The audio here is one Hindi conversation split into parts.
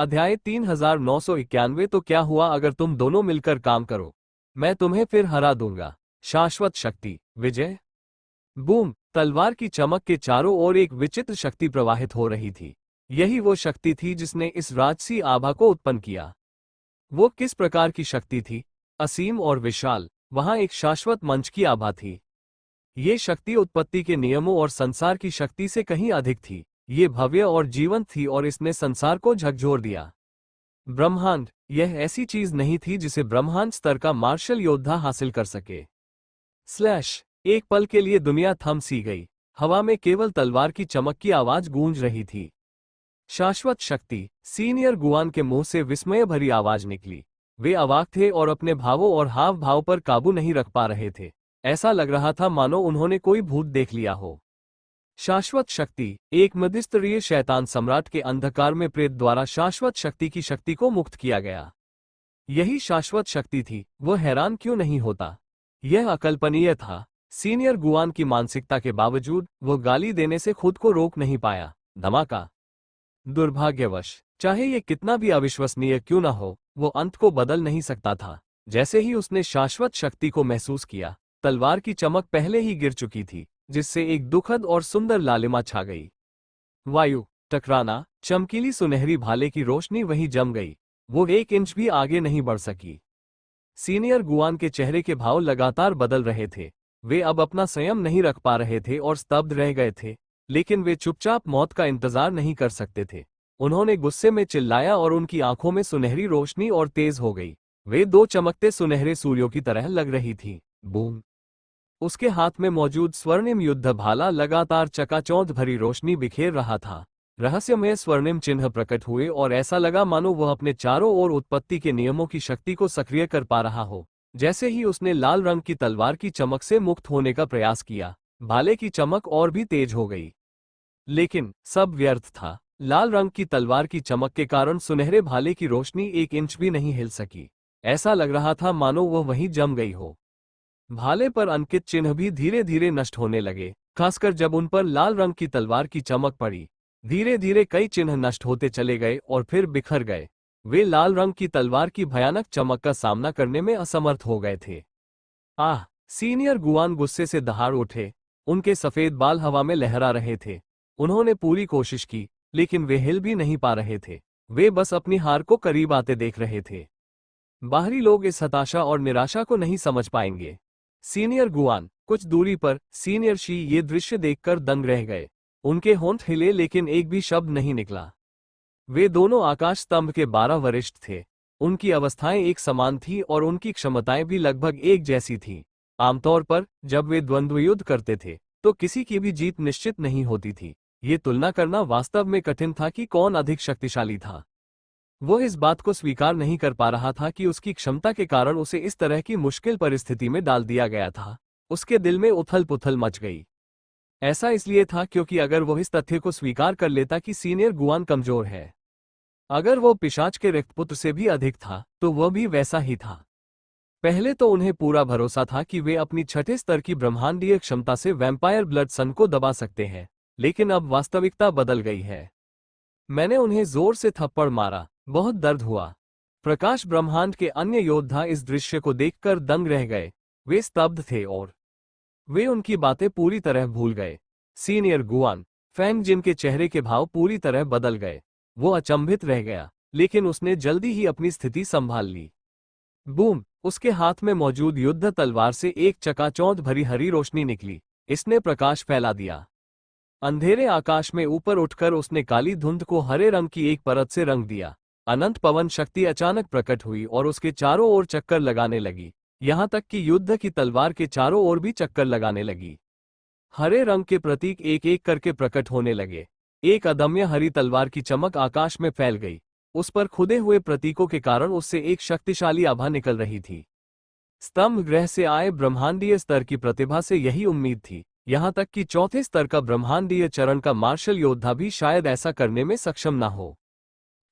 अध्याय 3991। तो क्या हुआ अगर तुम दोनों मिलकर काम करो? मैं तुम्हें फिर हरा दूंगा। शाश्वत शक्ति, विजय। बूम! तलवार की चमक के चारों ओर एक विचित्र शक्ति प्रवाहित हो रही थी। यही वो शक्ति थी जिसने इस राजसी आभा को उत्पन्न किया। वो किस प्रकार की शक्ति थी? असीम और विशाल। वहां एक शाश्वत मंच की आभा थी। ये शक्ति उत्पत्ति के नियमों और संसार की शक्ति से कहीं अधिक थी। ये भव्य और जीवंत थी और इसने संसार को झकझोर दिया। ब्रह्मांड, यह ऐसी चीज नहीं थी जिसे ब्रह्मांड स्तर का मार्शल योद्धा हासिल कर सके। स्लैश! एक पल के लिए दुनिया थम सी गई। हवा में केवल तलवार की चमक की आवाज गूंज रही थी। शाश्वत शक्ति! सीनियर गुआन के मुंह से विस्मय भरी आवाज निकली। वे अवाक थे और अपने भावों और हाव भाव पर काबू नहीं रख पा रहे थे। ऐसा लग रहा था मानो उन्होंने कोई भूत देख लिया हो। शाश्वत शक्ति! एक मध्यस्तरीय शैतान सम्राट के अंधकार में प्रेत द्वारा शाश्वत शक्ति की शक्ति को मुक्त किया गया। यही शाश्वत शक्ति थी। वह हैरान क्यों नहीं होता? यह अकल्पनीय था। सीनियर गुआन की मानसिकता के बावजूद वह गाली देने से खुद को रोक नहीं पाया। धमाका! दुर्भाग्यवश, चाहे ये कितना भी अविश्वसनीय क्यों न हो, वो अंत को बदल नहीं सकता था। जैसे ही उसने शाश्वत शक्ति को महसूस किया, तलवार की चमक पहले ही गिर चुकी थी, जिससे एक दुखद और सुंदर लालिमा छा गई। वायु, टकराना, चमकीली सुनहरी भाले की रोशनी वहीं जम गई। वो 1 इंच भी आगे नहीं बढ़ सकी। सीनियर गुआन के चेहरे के भाव लगातार बदल रहे थे। वे अब अपना संयम नहीं रख पा रहे थे और स्तब्ध रह गए थे, लेकिन वे चुपचाप मौत का इंतजार नहीं कर सकते थे। उन्होंने गुस्से में चिल्लाया और उनकी आंखों में सुनहरी रोशनी और तेज हो गई। वे 2 चमकते सुनहरे सूर्यों की तरह लग रही थी। बूम! उसके हाथ में मौजूद स्वर्णिम युद्ध भाला लगातार चकाचौंध भरी रोशनी बिखेर रहा था। रहस्यमय स्वर्णिम चिन्ह प्रकट हुए और ऐसा लगा मानो वह अपने चारों ओर उत्पत्ति के नियमों की शक्ति को सक्रिय कर पा रहा हो। जैसे ही उसने लाल रंग की तलवार की चमक से मुक्त होने का प्रयास किया, भाले की चमक और भी तेज हो गई। लेकिन सब व्यर्थ था। लाल रंग की तलवार की चमक के कारण सुनहरे भाले की रोशनी 1 इंच भी नहीं हिल सकी। ऐसा लग रहा था मानो वह वहीं जम गई हो। भाले पर अंकित चिन्ह भी धीरे धीरे नष्ट होने लगे, खासकर जब उन पर लाल रंग की तलवार की चमक पड़ी। धीरे धीरे कई चिन्ह नष्ट होते चले गए और फिर बिखर गए। वे लाल रंग की तलवार की भयानक चमक का सामना करने में असमर्थ हो गए थे। आह! सीनियर गुआन गुस्से से दहाड़ उठे। उनके सफेद बाल हवा में लहरा रहे थे। उन्होंने पूरी कोशिश की, लेकिन वे हिल भी नहीं पा रहे थे। वे बस अपनी हार को करीब आते देख रहे थे। बाहरी लोग इस हताशा और निराशा को नहीं समझ पाएंगे। सीनियर गुआन, कुछ दूरी पर, सीनियर शी ये दृश्य देखकर दंग रह गए। उनके होंठ हिले लेकिन एक भी शब्द नहीं निकला। वे दोनों आकाश स्तंभ के 12 वरिष्ठ थे। उनकी अवस्थाएं एक समान थीं और उनकी क्षमताएं भी लगभग एक जैसी थीं। आमतौर पर जब वे द्वंद्व युद्ध करते थे, तो किसी की भी जीत निश्चित नहीं होती थी। ये तुलना करना वास्तव में कठिन था कि कौन अधिक शक्तिशाली था। वो इस बात को स्वीकार नहीं कर पा रहा था कि उसकी क्षमता के कारण उसे इस तरह की मुश्किल परिस्थिति में डाल दिया गया था। उसके दिल में उथल-पुथल मच गई। ऐसा इसलिए था क्योंकि अगर वो इस तथ्य को स्वीकार कर लेता कि सीनियर गुआन कमजोर है, अगर वो पिशाच के रक्तपुत्र से भी अधिक था, तो वह भी वैसा ही था। पहले तो उन्हें पूरा भरोसा था कि वे अपनी छठे स्तर की ब्रह्मांडीय क्षमता से वैम्पायर ब्लड सन को दबा सकते हैं, लेकिन अब वास्तविकता बदल गई है। मैंने उन्हें जोर से थप्पड़ मारा। बहुत दर्द हुआ। प्रकाश ब्रह्मांड के अन्य योद्धा इस दृश्य को देखकर दंग रह गए। वे स्तब्ध थे और वे उनकी बातें पूरी तरह भूल गए। सीनियर गुआन, फैंग जिन के चेहरे के भाव पूरी तरह बदल गए। वो अचंभित रह गया, लेकिन उसने जल्दी ही अपनी स्थिति संभाल ली। बूम! उसके हाथ में मौजूद युद्ध तलवार से एक चकाचौंध भरी हरी रोशनी निकली। इसने प्रकाश फैला दिया। अंधेरे आकाश में ऊपर उठकर उसने काली धुंध को हरे रंग की एक परत से रंग दिया। अनंत पवन शक्ति अचानक प्रकट हुई और उसके चारों ओर चक्कर लगाने लगी, यहां तक कि युद्ध की तलवार के चारों ओर भी चक्कर लगाने लगी। हरे रंग के प्रतीक एक एक करके प्रकट होने लगे। एक अदम्य हरी तलवार की चमक आकाश में फैल गई। उस पर खुदे हुए प्रतीकों के कारण उससे एक शक्तिशाली आभा निकल रही थी। स्तंभ ग्रह से आए ब्रह्मांडीय स्तर की प्रतिभा से यही उम्मीद थी, यहां तक कि चौथे स्तर का ब्रह्मांडीय चरण का मार्शल योद्धा भी शायद ऐसा करने में सक्षम न हो।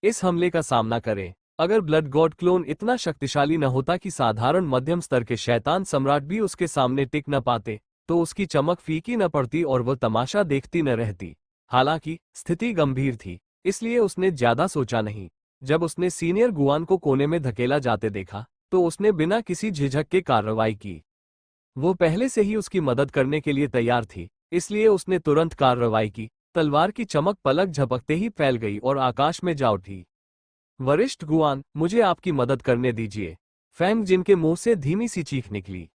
इस हमले का सामना करें। अगर ब्लड गॉड क्लोन इतना शक्तिशाली न होता कि साधारण मध्यम स्तर के शैतान सम्राट भी उसके सामने टिक न पाते, तो उसकी चमक फीकी न पड़ती और वह तमाशा देखती न रहती। हालांकि स्थिति गंभीर थी, इसलिए उसने ज्यादा सोचा नहीं। जब उसने सीनियर गुआन को कोने में धकेला जाते देखा तो उसने बिना किसी झिझक के कार्रवाई की। वो पहले से ही उसकी मदद करने के लिए तैयार थी, इसलिए उसने तुरंत कार्रवाई की। तलवार की चमक पलक झपकते ही फैल गई और आकाश में जा उठी। वरिष्ठ गुआन, मुझे आपकी मदद करने दीजिए। फैंग जिन के मुंह से धीमी सी चीख निकली।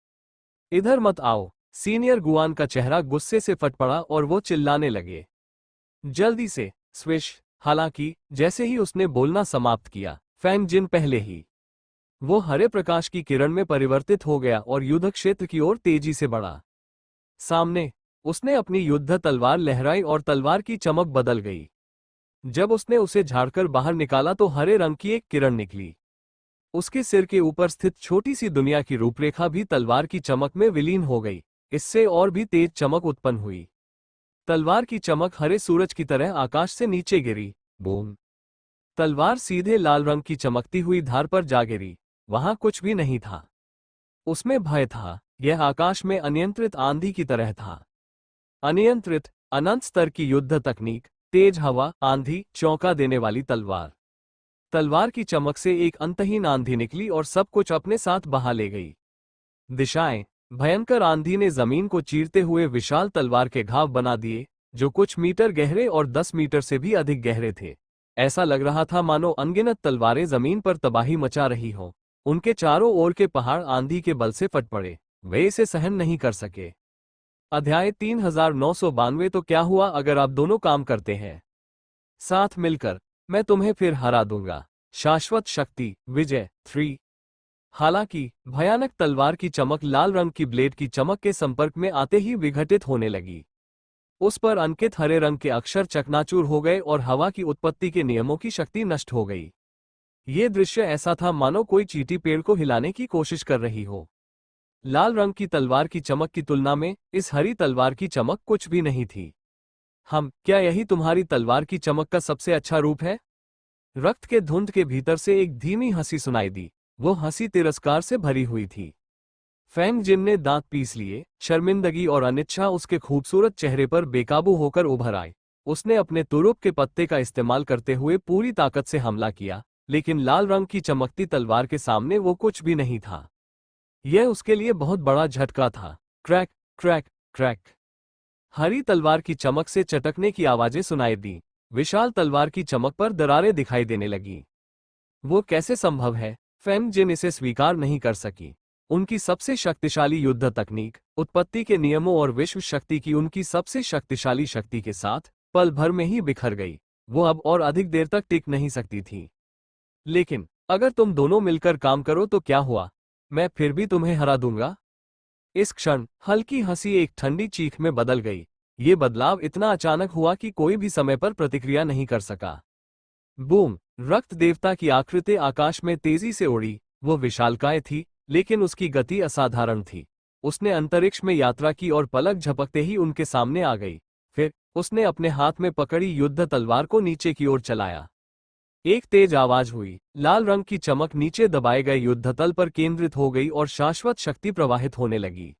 इधर मत आओ। सीनियर गुआन का चेहरा गुस्से से फट पड़ा और वो चिल्लाने लगे। जल्दी से, स्विश। हालांकि जैसे ही उसने बोलना समाप्त किया, फैंग जिन पहले ही वो हरे प्रकाश की किरण में परिवर्तित हो गया और युद्ध क्षेत्र की ओर तेजी से बढ़ा। सामने उसने अपनी युद्ध तलवार लहराई और तलवार की चमक बदल गई। जब उसने उसे झाड़कर बाहर निकाला तो हरे रंग की एक किरण निकली। उसके सिर के ऊपर स्थित छोटी सी दुनिया की रूपरेखा भी तलवार की चमक में विलीन हो गई। इससे और भी तेज चमक उत्पन्न हुई। तलवार की चमक हरे सूरज की तरह आकाश से नीचे गिरी। बूम! तलवार सीधे लाल रंग की चमकती हुई धार पर जा गिरी। वहां कुछ भी नहीं था। उसमें भय था। यह आकाश में अनियंत्रित आंधी की तरह था। अनियंत्रित, अनंत स्तर की युद्ध तकनीक, तेज हवा, आंधी, चौंका देने वाली तलवार। तलवार की चमक से एक अंतहीन आंधी निकली और सब कुछ अपने साथ बहा ले गई। दिशाएं। भयंकर आंधी ने जमीन को चीरते हुए विशाल तलवार के घाव बना दिए, जो कुछ मीटर गहरे और 10 मीटर से भी अधिक गहरे थे। ऐसा लग रहा था मानो अनगिनत तलवारें जमीन पर तबाही मचा रही हों। उनके चारों ओर के पहाड़ आंधी के बल से फट पड़े। वे इसे सहन नहीं कर सके। अध्याय 3992। तो क्या हुआ अगर आप दोनों काम करते हैं साथ मिलकर? मैं तुम्हें फिर हरा दूंगा। शाश्वत शक्ति, विजय 3। हालांकि भयानक तलवार की चमक लाल रंग की ब्लेड की चमक के संपर्क में आते ही विघटित होने लगी। उस पर अंकित हरे रंग के अक्षर चकनाचूर हो गए और हवा की उत्पत्ति के नियमों की शक्ति नष्ट हो गई। ये दृश्य ऐसा था मानो कोई चींटी पेड़ को हिलाने की कोशिश कर रही हो। लाल रंग की तलवार की चमक की तुलना में इस हरी तलवार की चमक कुछ भी नहीं थी। क्या यही तुम्हारी तलवार की चमक का सबसे अच्छा रूप है? रक्त के धुंध के भीतर से एक धीमी हंसी सुनाई दी। वो हंसी तिरस्कार से भरी हुई थी। फैंग जिन ने दांत पीस लिए। शर्मिंदगी और अनिच्छा उसके खूबसूरत चेहरे पर बेकाबू होकर उभर आई। उसने अपने तुरुप के पत्ते का इस्तेमाल करते हुए पूरी ताकत से हमला किया, लेकिन लाल रंग की चमकती तलवार के सामने वो कुछ भी नहीं था। यह उसके लिए बहुत बड़ा झटका था। Crack crack crack. हरी तलवार की चमक से चटकने की आवाजें सुनाई दी। विशाल तलवार की चमक पर दरारें दिखाई देने लगी। वो कैसे संभव है? फैंग जिन इसे स्वीकार नहीं कर सकी। उनकी सबसे शक्तिशाली युद्ध तकनीक, उत्पत्ति के नियमों और विश्व शक्ति की उनकी सबसे शक्तिशाली शक्ति के साथ पल भर में ही बिखर गई। वो अब और अधिक देर तक टिक नहीं सकती थी। लेकिन अगर तुम दोनों मिलकर काम करो तो क्या हुआ? मैं फिर भी तुम्हें हरा दूंगा। इस क्षण हल्की हंसी एक ठंडी चीख में बदल गई। ये बदलाव इतना अचानक हुआ कि कोई भी समय पर प्रतिक्रिया नहीं कर सका। बूम! रक्त देवता की आकृति आकाश में तेजी से उड़ी। वो विशालकाय थी, लेकिन उसकी गति असाधारण थी। उसने अंतरिक्ष में यात्रा की और पलक झपकते ही उनके सामने आ गई। फिर उसने अपने हाथ में पकड़ी युद्ध तलवार को नीचे की ओर चलाया। एक तेज आवाज हुई। लाल रंग की चमक नीचे दबाए गए युद्धतल पर केंद्रित हो गई और शाश्वत शक्ति प्रवाहित होने लगी।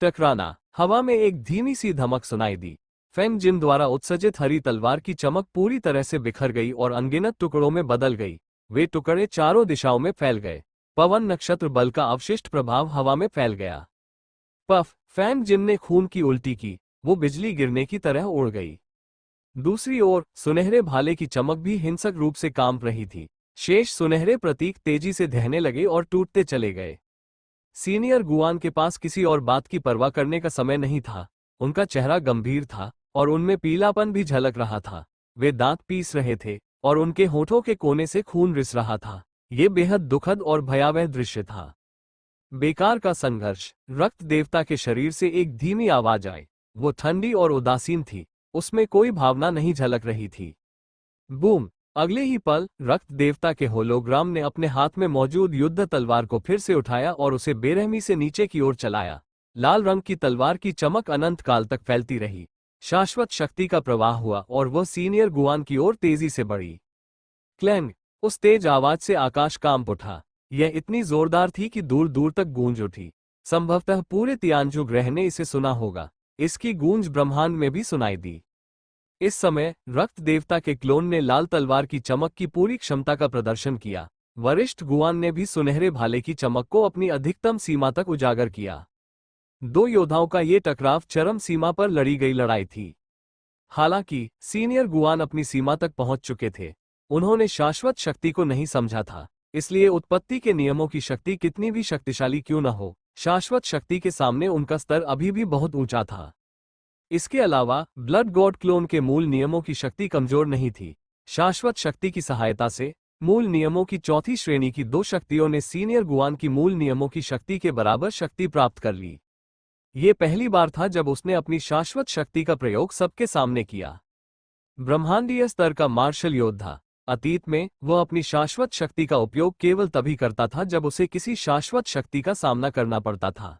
टकराना। हवा में एक धीमी सी धमक सुनाई दी। फैंग जिन द्वारा उत्सर्जित हरी तलवार की चमक पूरी तरह से बिखर गई और अनगिनत टुकड़ों में बदल गई। वे टुकड़े चारों दिशाओं में फैल गए। पवन नक्षत्र बल का अवशिष्ट प्रभाव हवा में फैल गया। पफ! फैंग जिन ने खून की उल्टी की। वो बिजली गिरने की तरह उड़ गई। दूसरी ओर सुनहरे भाले की चमक भी हिंसक रूप से कांप रही थी। शेष सुनहरे प्रतीक तेजी से ढहने लगे और टूटते चले गए। सीनियर गुआन के पास किसी और बात की परवाह करने का समय नहीं था। उनका चेहरा गंभीर था और उनमें पीलापन भी झलक रहा था। वे दांत पीस रहे थे और उनके होठों के कोने से खून रिस रहा था। ये बेहद दुखद और भयावह दृश्य था। बेकार का संघर्ष। रक्त देवता के शरीर से एक धीमी आवाज आई। वो ठंडी और उदासीन थी। उसमें कोई भावना नहीं झलक रही थी। बूम! अगले ही पल रक्त देवता के होलोग्राम ने अपने हाथ में मौजूद युद्ध तलवार को फिर से उठाया और उसे बेरहमी से नीचे की ओर चलाया। लाल रंग की तलवार की चमक अनंत काल तक फैलती रही। शाश्वत शक्ति का प्रवाह हुआ और वह सीनियर गुआन की ओर तेजी से बढ़ी। क्लैंग! उस तेज आवाज से आकाश कांप उठा। यह इतनी जोरदार थी कि दूर दूर तक गूंज उठी। संभवतः पूरे तियानजू ग्रह ने इसे सुना होगा। इसकी गूंज ब्रह्मांड में भी सुनाई दी। इस समय रक्त देवता के क्लोन ने लाल तलवार की चमक की पूरी क्षमता का प्रदर्शन किया। वरिष्ठ गुआन ने भी सुनहरे भाले की चमक को अपनी अधिकतम सीमा तक उजागर किया। दो योद्धाओं का ये टकराव चरम सीमा पर लड़ी गई लड़ाई थी। हालांकि सीनियर गुआन अपनी सीमा तक पहुंच चुके थे। उन्होंने शाश्वत शक्ति को नहीं समझा था, इसलिए उत्पत्ति के नियमों की शक्ति कितनी भी शक्तिशाली क्यों न हो, शाश्वत शक्ति के सामने उनका स्तर अभी भी बहुत ऊंचा था। इसके अलावा ब्लड गॉड क्लोन के मूल नियमों की शक्ति कमजोर नहीं थी। शाश्वत शक्ति की सहायता से मूल नियमों की चौथी श्रेणी की दो शक्तियों ने सीनियर गुआन की मूल नियमों की शक्ति के बराबर शक्ति प्राप्त कर ली। ये पहली बार था जब उसने अपनी शाश्वत शक्ति का प्रयोग सबके सामने किया। ब्रह्मांडीय स्तर का मार्शल योद्धा। अतीत में वह अपनी शाश्वत शक्ति का उपयोग केवल तभी करता था जब उसे किसी शाश्वत शक्ति का सामना करना पड़ता था।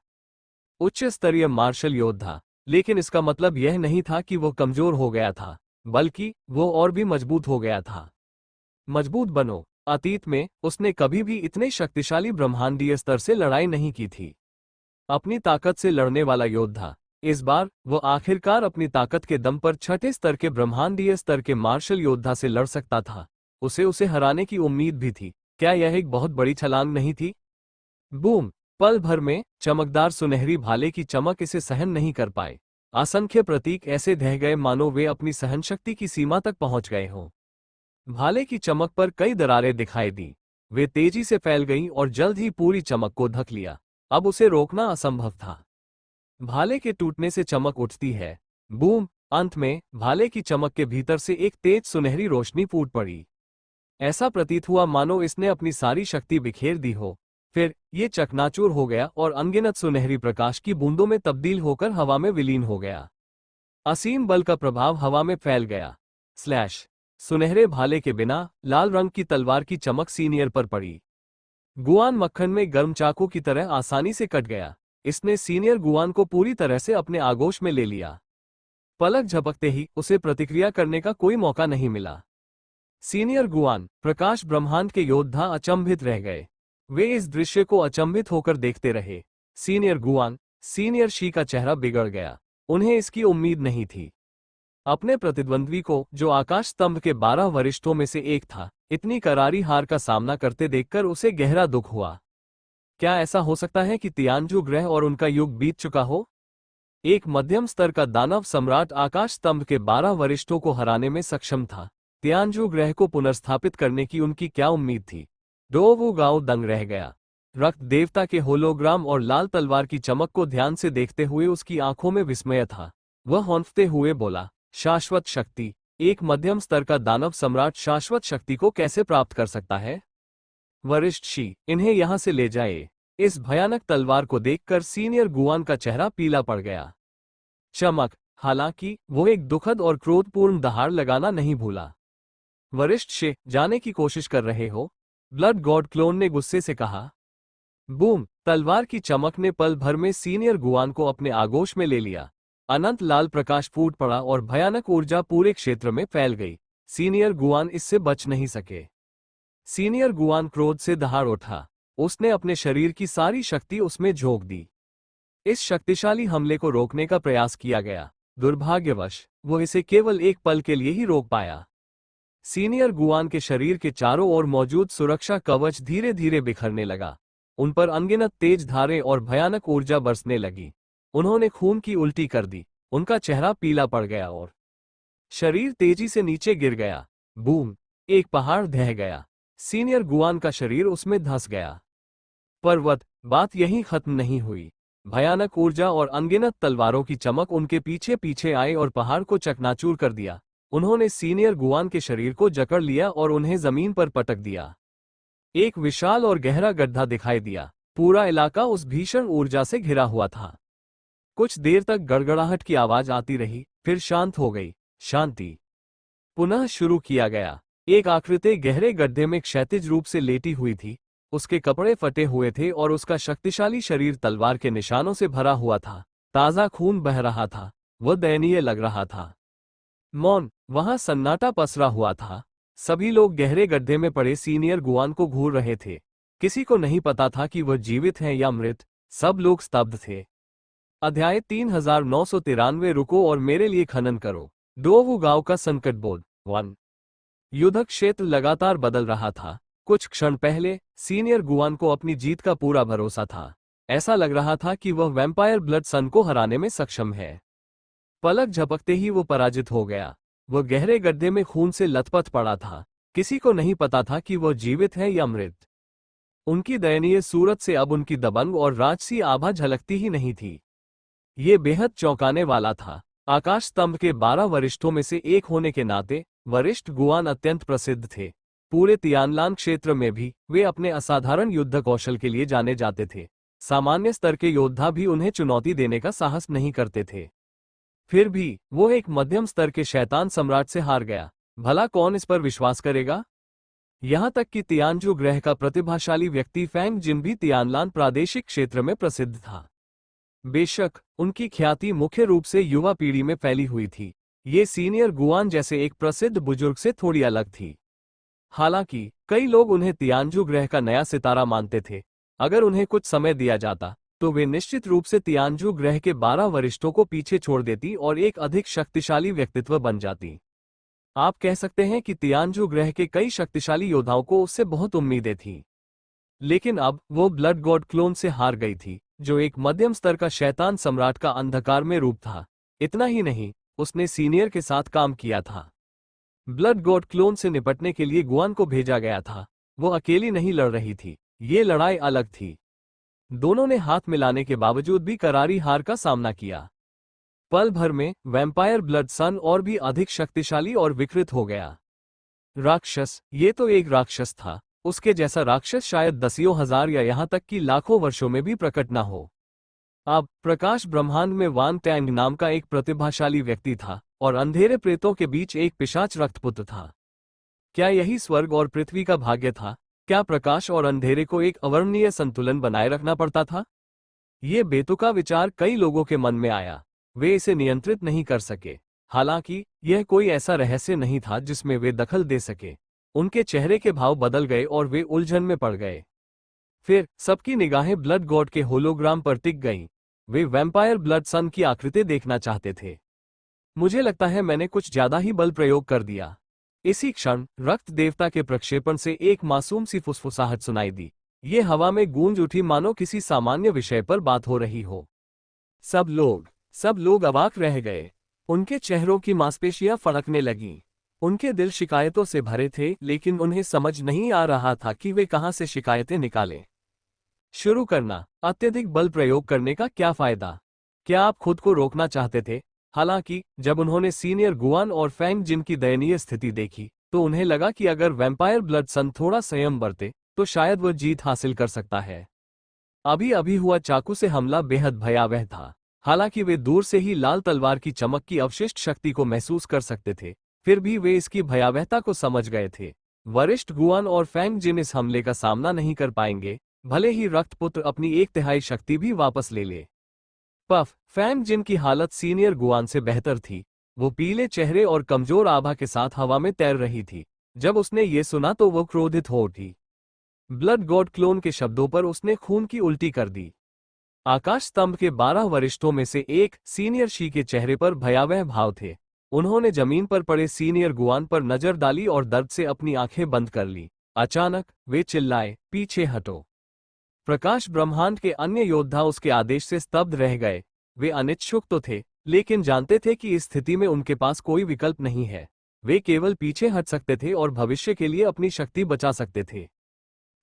उच्च स्तरीय मार्शल योद्धा। लेकिन इसका मतलब यह नहीं था कि वह कमजोर हो गया था, बल्कि वो और भी मजबूत हो गया था। मजबूत बनो। अतीत में उसने कभी भी इतने शक्तिशाली ब्रह्मांडीय स्तर से लड़ाई नहीं की थी। अपनी ताकत से लड़ने वाला योद्धा। इस बार वो आखिरकार अपनी ताकत के दम पर छठे स्तर के ब्रह्मांडीय स्तर के मार्शल योद्धा से लड़ सकता था। उसे हराने की उम्मीद भी थी। क्या यह एक बहुत बड़ी छलांग नहीं थी? बूम! पल भर में चमकदार सुनहरी भाले की चमक इसे सहन नहीं कर पाए। असंख्य प्रतीक ऐसे ढह गए मानो वे अपनी सहनशक्ति की सीमा तक पहुंच गए हों। भाले की चमक पर कई दरारें दिखाई दी। वे तेजी से फैल गईं और जल्द ही पूरी चमक को ढक लिया। अब उसे रोकना असंभव था। भाले के टूटने से चमक उठती है। बूम! अंत में भाले की चमक के भीतर से एक तेज सुनहरी रोशनी फूट पड़ी। ऐसा प्रतीत हुआ मानो इसने अपनी सारी शक्ति बिखेर दी हो। फिर ये चकनाचूर हो गया और अनगिनत सुनहरी प्रकाश की बूंदों में तब्दील होकर हवा में विलीन हो गया। असीम बल का प्रभाव हवा में फैल गया। स्लैश! सुनहरे भाले के बिना लाल रंग की तलवार की चमक सीनियर पर पड़ी। गुआन मक्खन में गर्म चाकू की तरह आसानी से कट गया। इसने सीनियर गुआन को पूरी तरह से अपने आगोश में ले लिया। पलक झपकते ही उसे प्रतिक्रिया करने का कोई मौका नहीं मिला। सीनियर गुआन, प्रकाश ब्रह्मांड के योद्धा अचंभित रह गए। वे इस दृश्य को अचंभित होकर देखते रहे। सीनियर गुआन, सीनियर शी का चेहरा बिगड़ गया। उन्हें इसकी उम्मीद नहीं थी। अपने प्रतिद्वंद्वी को, जो आकाश स्तंभ के 12 वरिष्ठों में से एक था, इतनी करारी हार का सामना करते देखकर उसे गहरा दुख हुआ। क्या ऐसा हो सकता है कि तियानजू ग्रह और उनका युग बीत चुका हो? एक मध्यम स्तर का दानव सम्राट आकाश स्तंभ के 12 वरिष्ठों को हराने में सक्षम था। तियानजू ग्रह को पुनर्स्थापित करने की उनकी क्या उम्मीद थी? डोवू गांव दंग रह गया। रक्त देवता के होलोग्राम और लाल तलवार की चमक को ध्यान से देखते हुए उसकी आंखों में विस्मय था। वह हौंफते हुए बोला, शाश्वत शक्ति? एक मध्यम स्तर का दानव सम्राट शाश्वत शक्ति को कैसे प्राप्त कर सकता है? वरिष्ठ शी, इन्हें यहां से ले जाए। इस भयानक तलवार को देखकर सीनियर गुआन का चेहरा पीला पड़ गया। चमक! हालांकि वो एक दुखद और क्रोधपूर्ण दहाड़ लगाना नहीं भूला। वरिष्ठ शे, जाने की कोशिश कर रहे हो? ब्लड गॉड क्लोन ने गुस्से से कहा। बूम! तलवार की चमक ने पल भर में सीनियर गुआन को अपने आगोश में ले लिया। अनंत लाल प्रकाश फूट पड़ा और भयानक ऊर्जा पूरे क्षेत्र में फैल गई। सीनियर गुआन इससे बच नहीं सके। सीनियर गुआन क्रोध से दहाड़ उठा। उसने अपने शरीर की सारी शक्ति उसमें झोंक दी। इस शक्तिशाली हमले को रोकने का प्रयास किया गया। दुर्भाग्यवश वो इसे केवल एक पल के लिए ही रोक पाया। सीनियर गुआन के शरीर के चारों ओर मौजूद सुरक्षा कवच धीरे धीरे बिखरने लगा। उन पर अनगिनत तेज धारें और भयानक ऊर्जा बरसने लगी। उन्होंने खून की उल्टी कर दी। उनका चेहरा पीला पड़ गया और शरीर तेजी से नीचे गिर गया। बूम! एक पहाड़ ढह गया। सीनियर गुआन का शरीर उसमें धंस गया। पर्वत! बात यहीं खत्म नहीं हुई। भयानक ऊर्जा और अनगिनत तलवारों की चमक उनके पीछे पीछे आए और पहाड़ को चकनाचूर कर दिया। उन्होंने सीनियर गुआन के शरीर को जकड़ लिया और उन्हें जमीन पर पटक दिया। एक विशाल और गहरा गड्ढा दिखाई दिया। पूरा इलाका उस भीषण ऊर्जा से घिरा हुआ था। कुछ देर तक गड़गड़ाहट की आवाज आती रही, फिर शांत हो गई। शांति पुनः शुरू किया गया। एक आकृति गहरे गड्ढे में क्षैतिज रूप से लेटी हुई थी। उसके कपड़े फटे हुए थे और उसका शक्तिशाली शरीर तलवार के निशानों से भरा हुआ था। ताजा खून बह रहा था। वह दयनीय लग रहा था। मौन! वहां सन्नाटा पसरा हुआ था। सभी लोग गहरे गड्ढे में पड़े सीनियर गुआन को घूर रहे थे। किसी को नहीं पता था कि वह जीवित है या मृत। सब लोग स्तब्ध थे। अध्याय 3993 रुको और मेरे लिए खनन करो। डोवू गांव का संकट बोध 1। युद्ध क्षेत्र लगातार बदल रहा था। कुछ क्षण पहले सीनियर गुआन को अपनी जीत का पूरा भरोसा था। ऐसा लग रहा था कि वह वैम्पायर ब्लड सन को हराने में सक्षम है। पलक झपकते ही वो पराजित हो गया। वह गहरे गड्ढे में खून से लथपथ पड़ा था। किसी को नहीं पता था कि वह जीवित है या मृत। उनकी दयनीय सूरत से अब उनकी दबंग और राजसी आभा झलकती ही नहीं थी। ये बेहद चौंकाने वाला था। आकाश स्तंभ के 12 वरिष्ठों में से एक होने के नाते वरिष्ठ गुआन अत्यंत प्रसिद्ध थे। पूरे तियानलान क्षेत्र में भी वे अपने असाधारण युद्ध कौशल के लिए जाने जाते थे। सामान्य स्तर के योद्धा भी उन्हें चुनौती देने का साहस नहीं करते थे। फिर भी वो एक मध्यम स्तर के शैतान सम्राट से हार गया। भला कौन इस पर विश्वास करेगा? यहां तक कि तियानजू ग्रह का प्रतिभाशाली व्यक्ति फैंग जिन भी तियानलान प्रादेशिक क्षेत्र में प्रसिद्ध था। बेशक उनकी ख्याति मुख्य रूप से युवा पीढ़ी में फैली हुई थी। ये सीनियर गुआन जैसे एक प्रसिद्ध बुजुर्ग से थोड़ी अलग थी। हालांकि कई लोग उन्हें तियानजू ग्रह का नया सितारा मानते थे। अगर उन्हें कुछ समय दिया जाता तो वे निश्चित रूप से तियानजू ग्रह के 12 वरिष्ठों को पीछे छोड़ देती और एक अधिक शक्तिशाली व्यक्तित्व बन जाती। आप कह सकते हैं कि तियानजू ग्रह के कई शक्तिशाली योद्धाओं को उससे बहुत उम्मीदें थीं। लेकिन अब वो ब्लड गॉड क्लोन से हार गई थी, जो एक मध्यम स्तर का शैतान सम्राट का अंधकार में रूप था। इतना ही नहीं, उसने सीनियर के साथ काम किया था। ब्लड गॉड क्लोन से निपटने के लिए गुआन को भेजा गया था। वो अकेली नहीं लड़ रही थी, ये लड़ाई अलग थी। दोनों ने हाथ मिलाने के बावजूद भी करारी हार का सामना किया। पल भर में वैम्पायर ब्लड सन और भी अधिक शक्तिशाली और विकृत हो गया। राक्षस, ये तो एक राक्षस था। उसके जैसा राक्षस शायद दसियों हजार या यहां तक कि लाखों वर्षों में भी प्रकट न हो। अब प्रकाश ब्रह्मांड में वान टैंग नाम का एक प्रतिभाशाली व्यक्ति था और अंधेरे प्रेतों के बीच एक पिशाच रक्तपुत्र था। क्या यही स्वर्ग और पृथ्वी का भाग्य था? क्या प्रकाश और अंधेरे को एक अवर्णनीय संतुलन बनाए रखना पड़ता था? ये बेतुका विचार कई लोगों के मन में आया। वे इसे नियंत्रित नहीं कर सके। हालांकि यह कोई ऐसा रहस्य नहीं था जिसमें वे दखल दे सके। उनके चेहरे के भाव बदल गए और वे उलझन में पड़ गए। फिर सबकी निगाहें ब्लड गॉड के होलोग्राम पर टिक गईं। वे वैम्पायर ब्लड सन की आकृति देखना चाहते थे। मुझे लगता है मैंने कुछ ज्यादा ही बल प्रयोग कर दिया। इसी क्षण रक्त देवता के प्रक्षेपण से एक मासूम सी फुसफुसाहट सुनाई दी। ये हवा में गूंज उठी मानो किसी सामान्य विषय पर बात हो रही हो। सब लोग अवाक रह गए। उनके चेहरों की मांसपेशियां फड़कने लगीं। उनके दिल शिकायतों से भरे थे, लेकिन उन्हें समझ नहीं आ रहा था कि वे कहां से शिकायतें निकालें। शुरू करना, अत्यधिक बल प्रयोग करने का क्या फायदा? क्या आप खुद को रोकना चाहते थे? हालांकि जब उन्होंने सीनियर गुआन और फैंग जिन की दयनीय स्थिति देखी, तो उन्हें लगा कि अगर वैम्पायर ब्लड सन थोड़ा संयम बरते तो शायद वह जीत हासिल कर सकता है। अभी अभी हुआ चाकू से हमला बेहद भयावह था। हालांकि वे दूर से ही लाल तलवार की चमक की अवशिष्ट शक्ति को महसूस कर सकते थे, फिर भी वे इसकी भयावहता को समझ गए थे। वरिष्ठ गुआन और फैंग जिन इस हमले का सामना नहीं कर पाएंगे, भले ही रक्तपुत्र अपनी 1/3 शक्ति भी वापस ले ले। पफ, फैंग जिन की हालत सीनियर गुआन से बेहतर थी। वो पीले चेहरे और कमजोर आभा के साथ हवा में तैर रही थी। जब उसने ये सुना तो वो क्रोधित हो उठी। ब्लड गॉड क्लोन के शब्दों पर उसने खून की उल्टी कर दी। आकाश स्तंभ के 12 वरिष्ठों में से एक सीनियर शी के चेहरे पर भयावह भाव थे। उन्होंने जमीन पर पड़े सीनियर गुआन पर नजर डाली और दर्द से अपनी आंखें बंद कर ली। अचानक वे चिल्लाए, पीछे हटो। प्रकाश ब्रह्मांड के अन्य योद्धा उसके आदेश से स्तब्ध रह गए। वे अनिच्छुक तो थे, लेकिन जानते थे कि इस स्थिति में उनके पास कोई विकल्प नहीं है। वे केवल पीछे हट सकते थे और भविष्य के लिए अपनी शक्ति बचा सकते थे।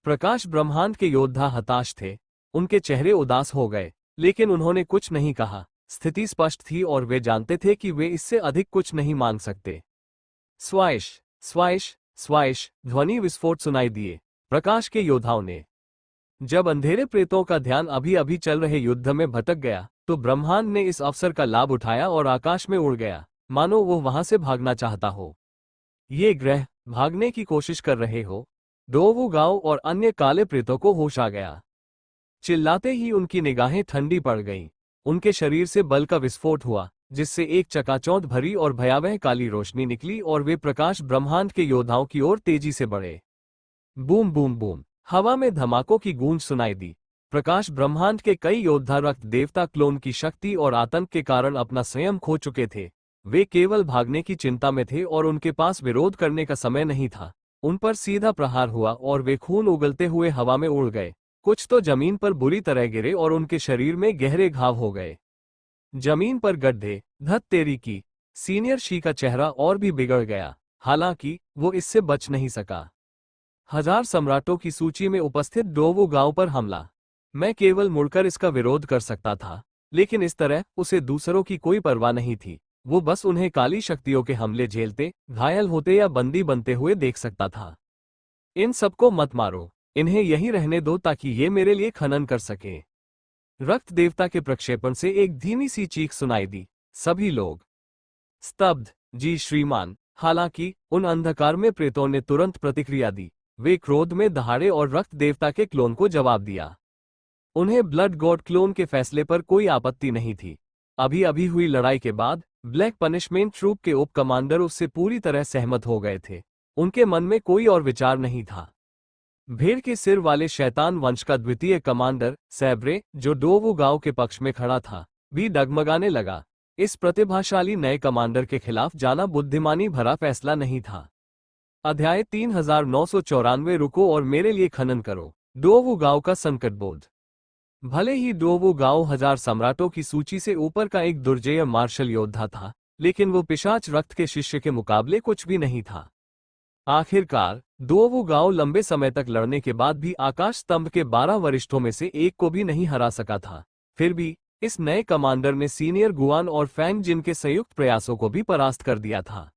प्रकाश ब्रह्मांड के योद्धा हताश थे। उनके चेहरे उदास हो गए, लेकिन उन्होंने कुछ नहीं कहा। स्थिति स्पष्ट थी और वे जानते थे कि वे इससे अधिक कुछ नहीं मांग सकते। स्वाइश स्वाइश स्वाइश ध्वनि विस्फोट सुनाई दिए प्रकाश के योद्धाओं ने। जब अंधेरे प्रेतों का ध्यान अभी अभी चल रहे युद्ध में भटक गया, तो ब्रह्मांड ने इस अवसर का लाभ उठाया और आकाश में उड़ गया, मानो वो वहां से भागना चाहता हो। ये ग्रह भागने की कोशिश कर रहे हो। डोवू गांव और अन्य काले प्रेतों को होश आ गया। चिल्लाते ही उनकी निगाहें ठंडी पड़ गईं। उनके शरीर से बल का विस्फोट हुआ, जिससे एक चकाचौंध भरी और भयावह काली रोशनी निकली और वे प्रकाश ब्रह्मांड के योद्धाओं की ओर तेजी से बढ़े। बूम बूम बूम, हवा में धमाकों की गूंज सुनाई दी। प्रकाश ब्रह्मांड के कई योद्धा रक्त देवता क्लोन की शक्ति और आतंक के कारण अपना संयम खो चुके थे। वे केवल भागने की चिंता में थे और उनके पास विरोध करने का समय नहीं था। उन पर सीधा प्रहार हुआ और वे खून उगलते हुए हवा में उड़ गए। कुछ तो जमीन पर बुरी तरह गिरे और उनके शरीर में गहरे घाव हो गए। जमीन पर गड्ढे। धत तेरी की। सीनियर शी का चेहरा और भी बिगड़ गया, हालांकि वो इससे बच नहीं सका। हजार सम्राटों की सूची में उपस्थित डोवो गांव पर हमला। मैं केवल मुड़कर इसका विरोध कर सकता था, लेकिन इस तरह उसे दूसरों की कोई परवाह नहीं थी। वो बस उन्हें काली शक्तियों के हमले झेलते, घायल होते या बंदी बनते हुए देख सकता था। इन सबको मत मारो, इन्हें यहीं रहने दो ताकि ये मेरे लिए खनन कर सके। रक्त देवता के प्रक्षेपण से एक धीमी सी चीख सुनाई दी। सभी लोग स्तब्ध। जी श्रीमान। हालांकि उन अंधकार में प्रेतों ने तुरंत प्रतिक्रिया दी। वे क्रोध में दहाड़े और रक्त देवता के क्लोन को जवाब दिया। उन्हें ब्लड गॉड क्लोन के फैसले पर कोई आपत्ति नहीं थी। अभी अभी हुई लड़ाई के बाद ब्लैक पनिशमेंट ट्रूप के उप कमांडर उससे पूरी तरह सहमत हो गए थे। उनके मन में कोई और विचार नहीं था। भेड़ के सिर वाले शैतान वंश का द्वितीय कमांडर सैब्रे, जो डोवो गांव के पक्ष में खड़ा था, भी डगमगाने लगा। इस प्रतिभाशाली नए कमांडर के खिलाफ जाना बुद्धिमानी भरा फैसला नहीं था। अध्याय 3994। रुको और मेरे लिए खनन करो। डोवो गांव का संकट बोध। भले ही डोवो गांव हजार सम्राटों की सूची से ऊपर का एक दुर्जेय मार्शल योद्धा था, लेकिन वो पिशाच रक्त के शिष्य के मुकाबले कुछ भी नहीं था। आखिरकार डोवो गांव लंबे समय तक लड़ने के बाद भी आकाश स्तंभ के 12 वरिष्ठों में से एक को भी नहीं हरा सका था। फिर भी इस नए कमांडर ने सीनियर गुआन और फैंग जिन के संयुक्त प्रयासों को भी परास्त कर दिया था।